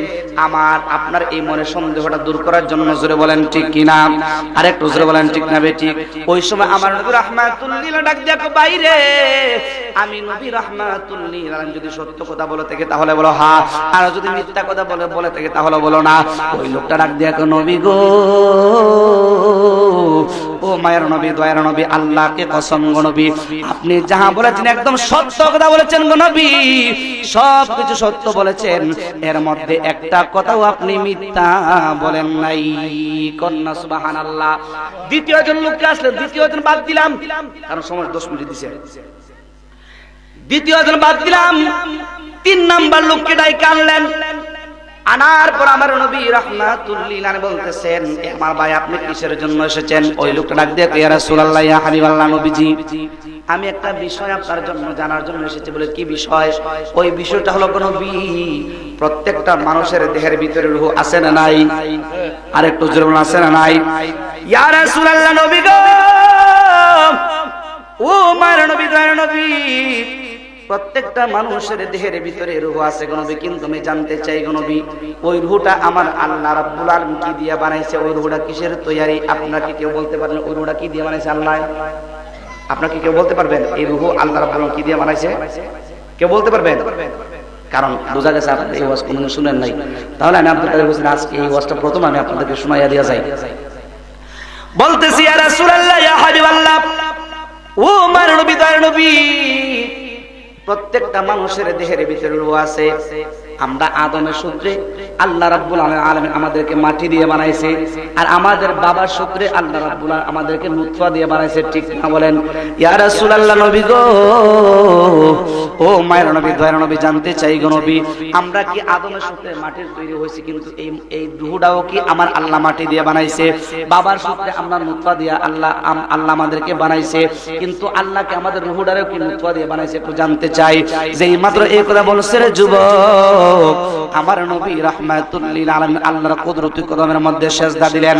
আপনার এই মনের সন্দেহটা দূর করার জন্য। জোরে বলেন ঠিক কিনা? আর একটু জোরে বলেন ঠিক না বেঠিক? ওই সময় আমার নবী রাহমাতুল লিল ডাক দেখো, বাইরে আমি নবী রাহমাতুল লিল যদি সত্য কথা বলে থাকে তাহলে বলো হ্যাঁ, আর যদি মিথ্যা কথা বলে থাকে তাহলে বলো না। ওই লোকটা ডাক দেখো, নবী গো, ও মায়ের নবী, দয়ার নবী, আল্লাহকে কসম গো নবী, আপনি যাহা বলেছেন একদম সত্য কথা বলেছেন গো নবী, সবকিছু সত্য বলেছেন, এর মধ্যে একটা কথাও আপনি মিথ্যা বলেন নাই। কন্যা সুবহানাল্লাহ। দ্বিতীয় জন লোককে আসলে, দ্বিতীয় জন বাদ দিলাম কারণ সময় 10 মিনিট দিছে, দ্বিতীয় জন বাদ দিলাম। 3 নাম্বার লোককে ডাইকে আনলেন। আনার পর আমার নবী রাহমাতুল লিল আলামিন বলতেছেন, আমার ভাই আপনি কিসের জন্য এসেছেন? ওই লোকটা ডাক দিয়ে, ইয়া রাসূলুল্লাহ, ইয়া হাবিবাল্লাহ, নবীজি, আমি একটা বিষয় আপনার জন্য জানার জন্য এসেছি। বলে কি বিষয়? ওই বিষয়টা হলো নবী, প্রত্যেকটা মানুষের দেহের ভিতরে রূহ আছে না নাই? আর একটু জোরে বলুন, আছে না নাই? ইয়া রাসূলুল্লাহ, নবী গো, ও মায়ের নবী, দয়ার নবী, প্রত্যেকটা মানুষের দেহের ভিতরে রূহ আছে গো নবী, কিন্তু আমি জানতে চাই গো নবী, ওই রূহটা আমার আল্লাহ রাব্বুল আলামিন কি দিয়ে বানাইছে? ওই রূহটা কিসের তৈরি? আপনারা কি কেউ বলতে পারেন ওই রূহটা কি দিয়ে বানাইছে আল্লাহ? আপনারা কি কেউ বলতে পারবেন এই রূহ আল্লাহ রাব্বুল আলামিন কি দিয়ে বানাইছে? কেউ বলতে পারবেন? কারণ বোঝা গেছে আপনি এই ওয়াজ কোনদিন শুনেন নাই। তাহলে আমি আব্দুল কাদের হোসেন আজকে এই ওয়াজটা প্রথম আমি আপনাদেরকে শোনাইয়া দিয়া যাই। বলতেছি, ইয়া রাসূলুল্লাহ, ইয়া হাবিবাল্লাহ, ও আমার নবী, দয়ার নবী, প্রত্যেকটা মানুষের দেহের ভিতরে রূহ আছে। আমরা আদমের সূত্রে আল্লাহ রাব্বুল আলামিন আমাদেরকে মাটি দিয়ে বানাইছে, আর আমাদের বাবার সূত্রে আল্লাহ রাব্বুল আলামিন আমাদেরকে নুতফা দিয়ে বানাইছে, ঠিক না বলেন? ইয়া রাসূলুল্লাহ, নবী গো, ও মায়ের নবী, দয়ার নবী, জানতে চাই গো নবী, আমরা কি আদমের সূত্রে মাটির তৈরি হয়েছি, কিন্তু এই রূহটাও কি আমার আল্লাহ মাটি দিয়ে বানাইছে? বাবার সূত্রে আমরা নুতফা দিয়ে আল্লাহ আমাদেরকে বানাইছে, কিন্তু আল্লাহকে আমাদের রূহটারও কি নুতফা দিয়ে বানাইছে? একটু জানতে চাই। যেই মাত্র এই কথা বলছে রে যুবক, আমার নবী রাহমাতুল লিল আলামিন আল্লাহর কুদরতি কদমের মধ্যে সিজদা দিলেন।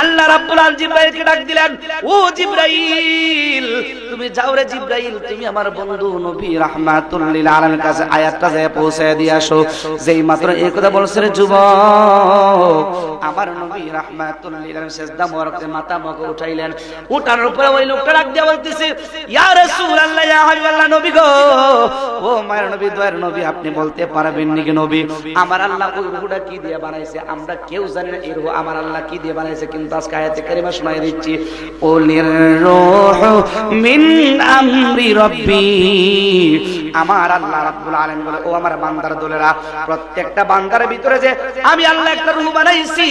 আল্লাহ রাব্বুল আলামিন জিবরাইলকে ডাক দিলেন, ও জিবরাইল, তুমি যাও রে জিবরাইল, তুমি আমার বন্ধু নবী রাহমাতুল লিল আলামিনের কাছে আয়াতটা যায় পৌঁছে দিয়ে আসো। যেই মাত্র এই কথা বলছে রে যুবক, আমার নবী রাহমাতুল লিল আলামিন সিজদা মোবারকে মাথা মুখ উঠাইলেন। উঠানোর পরে ওই লোকটা ডাক দিয়ে বলতেছে, ইয়া রাসূলুল্লাহ, ইয়া হাবিবাল্লাহ, নবী গো, ও মায়ের নবী, দয়ার নবী, আপনি বলতে পারবেন নাকি নবী, আমার আল্লাহ ওই রূহটা কি দিয়ে বানাইছে? আমরা কেউ জানি না এই রূহ আমার আল্লাহ কি দিয়ে বানাইছে, কিন্তু আজকে আয়াতে কারিমা শোনাই দিচ্ছি, কুলির রূহু মিন আমরি রাব্বি। আমার আল্লাহ রাব্বুল আলামিন বলে, ও আমার বান্দার দলেরা, প্রত্যেকটা বান্দার ভিতরে যে আমি আল্লাহ একটা রূহ বানাইছি,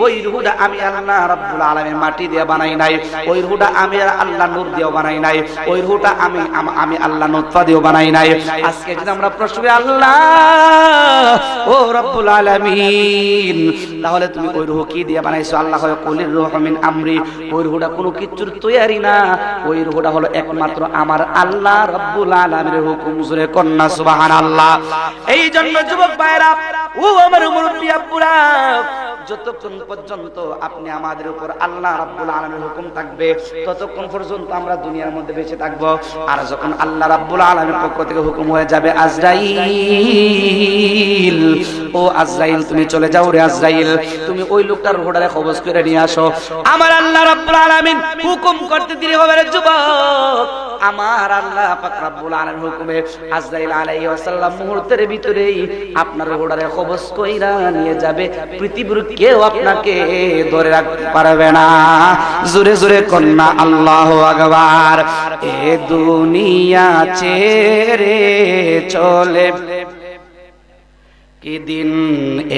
ওই রূহটা আমি আল্লাহ রাব্বুল আলামিন মাটি দিয়ে বানাই নাই, ওই রূহটা আমি আল্লাহ নূর দিয়ে বানাই নাই, ওই রূহটা আমি আল্লাহ নুতফা দিয়ে বানাই নাই। আজকে যদি আমরা প্রশ্ন করি, আল্লাহ ও রাব্বুল আলামিন, তাহলে তুমি ওই রূহ কি দিয়ে বানাইছো? আল্লাহ হয় কুলির রূহু মিন আমরি, ওই রূহটা কোনো কিছুর তৈরি না, ওই রূহটা হলো একমাত্র আমার আল্লাহ রাব্বুল আলামিনের হুকুম। জোরে কন্না সুবহানাল্লাহ। এই জন্য যুবক ভাইরা, ও আমার মুরব্বি আব্বুরা, যতক্ষণ পর্যন্ত আপনি আমাদের উপর আল্লাহ রাব্বুল আলামিনের হুকুম থাকবে, ততক্ষণ পর্যন্ত আমরা দুনিয়ার মধ্যে বেঁচে থাকব। আর যখন আল্লাহ রাব্বুল আলামিনের পক্ষ থেকে হুকুম হয়ে যাবে, আজরাইল, ও আজরাইল, তুমি চলে যাও রে আজরাইল, তুমি ওই লোকটার রূহটারে কবজ করে নিয়ে আসো। আমার আল্লাহ রাব্বুল আলামিন হুকুম করতে দেরি হবে রে যুবক, আমার আল্লাহ পাক রব্বুল আলামিন হুকুমে আজরাইল আলাইহিস সালাম মুহূর্তের ভিতরেই আপনার রূহটারে কবজ কইরা নিয়ে যাবে। পৃথিবীর কেউ আপনাকে ধরে রাখতে পারবে না। জোরে জোরে কন্না আল্লাহু আকবার। এ দুনিয়া ছেড়ে চলে কি দিন,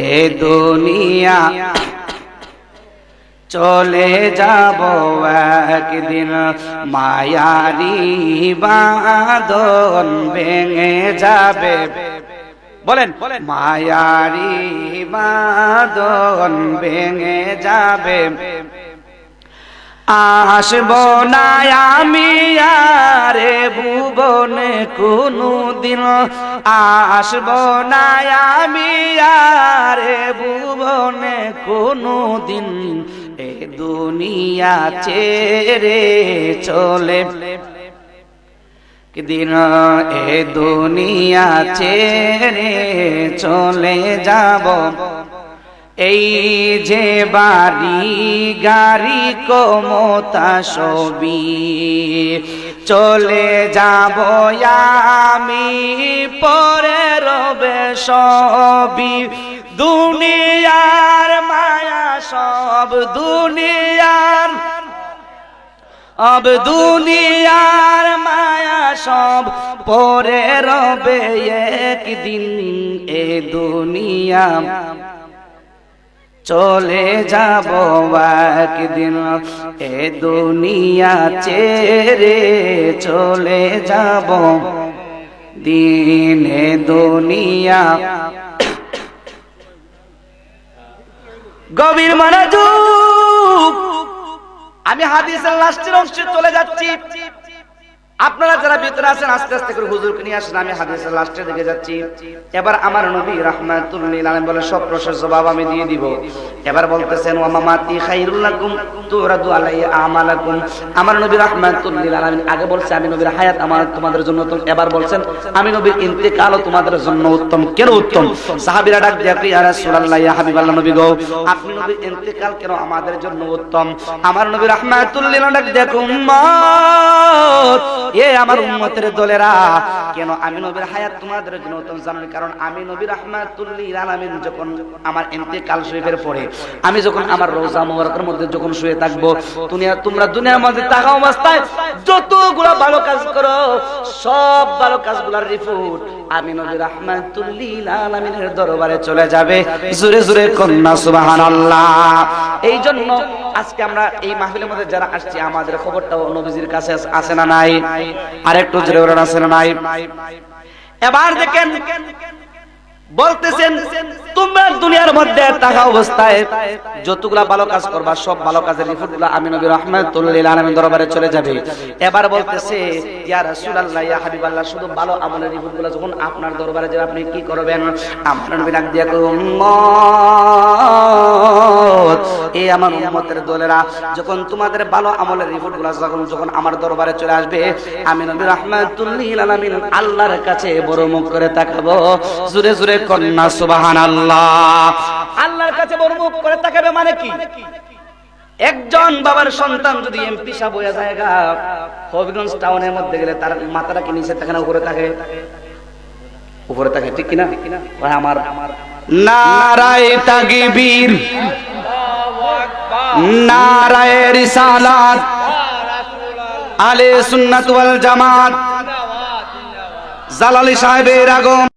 এ দুনিয়া চলে যাব একদিন, মায়ারি বাঁধন ভেঙে যাবে। বলেন, মায়ারি বাঁধন ভেঙে যাবে। আসব না আমি আরে ভুবনে কোনদিন, আসব না আমি আরে ভুবনে কোনদিন, এ দুনিয়া ছেড়ে চলে দিন, এ দুনিয়া ছেড়ে চলে যাব। এই যে বাড়ি গাড়ি ক্ষমতা সবই চলে যাব আমি, পরে রবে সবই। দুনিয়ার মায়া সব দুনিয়ার, দুনিয়ার মায়া সব পরে রবে একদিন, এ দুনিয়া চলে যাব একদিন, এ দুনিয়া ছেড়ে চলে যাব দিন, এ দুনিয়া। গভীর মনোযোগ, আমি হাদিসের লাস্টের অংশে চলে যাচ্ছি। আপনারা যারা ভিতরে আছেন আস্তে আস্তে করে হুজুরকে নিয়ে আসেন, আমি হাদিসের লাস্টের দিকে যাচ্ছি। এবার আমার নবী রাহমাতুল লিল আলামিন বলে, সব প্রশ্নের জবাব আমি দিয়ে দিব। এবার বলতেছেন, ওয়া মামাতি খায়রুল লাকুম তুরাদু আলাইহি আমালাকুম। আমার নবী রাহমাতুল লিল আলামিন আগে বলছে আমি নবীর হায়াত আমার তোমাদের জন্য উত্তম, এবার বলছেন আমি নবীর ইন্তেকালও তোমাদের জন্য উত্তম। কেন উত্তম? সাহাবীরা ডাক দিয়ে, ইয়া রাসূলুল্লাহ, ইয়া হাবিবাল্লাহ, নবী গো, আপনি নবীর ইন্তেকাল কেন আমাদের জন্য উত্তম? আমার নবী রাহমাতুল লিল আলামিন ডাক দিয়ে, উম্মত, এ আমার উম্মতের দলেরা, কেন আমি নবীর হায়াত তোমাদের জন্য উত্তম জানেন? কারণ আমি নবী রাহমাতুল লিল আলামিন যখন আমার ইন্তেকাল শরীফের পরে, আমি যখন আমার রওজা মুবারকের মধ্যে যখন শুয়ে থাকবো, তোমরা দুনিয়ার মধ্যে থাকা অবস্থায় যতগুলো ভালো কাজ করো, সব ভালো কাজগুলোর রিপোর্ট আমি নবী রাহমাতুল লিল আলামিনের দরবারে চলে যাবে। জোরে জোরে কন্না সুবহানাল্লাহ। এই জন্য আজকে আমরা এই মাহফিলের মধ্যে যারা আসছি, আমাদের খবরটাও নবীজির কাছে আছে না নাই? আরেকটু জোরে বলেন, আছে না নাই? এবার দেখেন, বলতেছেন তোমরা দুনিয়ার মধ্যে থাকা অবস্থায় যতগুলা ভালো কাজ করবা সব ভালো কাজের রিপোর্টগুলো আমি নবী রাহমাতুল লিল আলামিন দরবারে চলে যাবে। এবার বলতেছে ইয়া রাসূলুল্লাহ ইয়া হাবিবাল্লাহ শুধু ভালো আমলের রিপোর্টগুলো যখন আপনার দরবারে যাবে আপনি কি করবেন? আমার নবী ডাক দিয়া কয় উম্মত, এই আমার উম্মতের দলেরা যখন তোমাদের ভালো আমলের রিপোর্টগুলো যখন আমার দরবারে চলে আসবে আমি নবী রাহমাতুল লিল আলামিন আল্লাহর কাছে বড় মুখ করে তাকাবো। জোরে জোরে কন্না সুবহানাল্লাহ। আল্লাহর কাছে বড় মুখ করে তাকাবে মানে কি? একজন বাবার সন্তান যদি এমপি সাহেব হয়ে যায় হবিগঞ্জ টাউনের মধ্যে গেলে তার মাথাটা কি নিচে থাকে না উপরে থাকে? উপরে থাকে, ঠিক কিনা? ভাই আমার নারায়ে তাকবীর, নারায়ে রিসালাত, আহলে সুন্নাত ওয়াল জামাত, জালালি সাহেবের আগমন।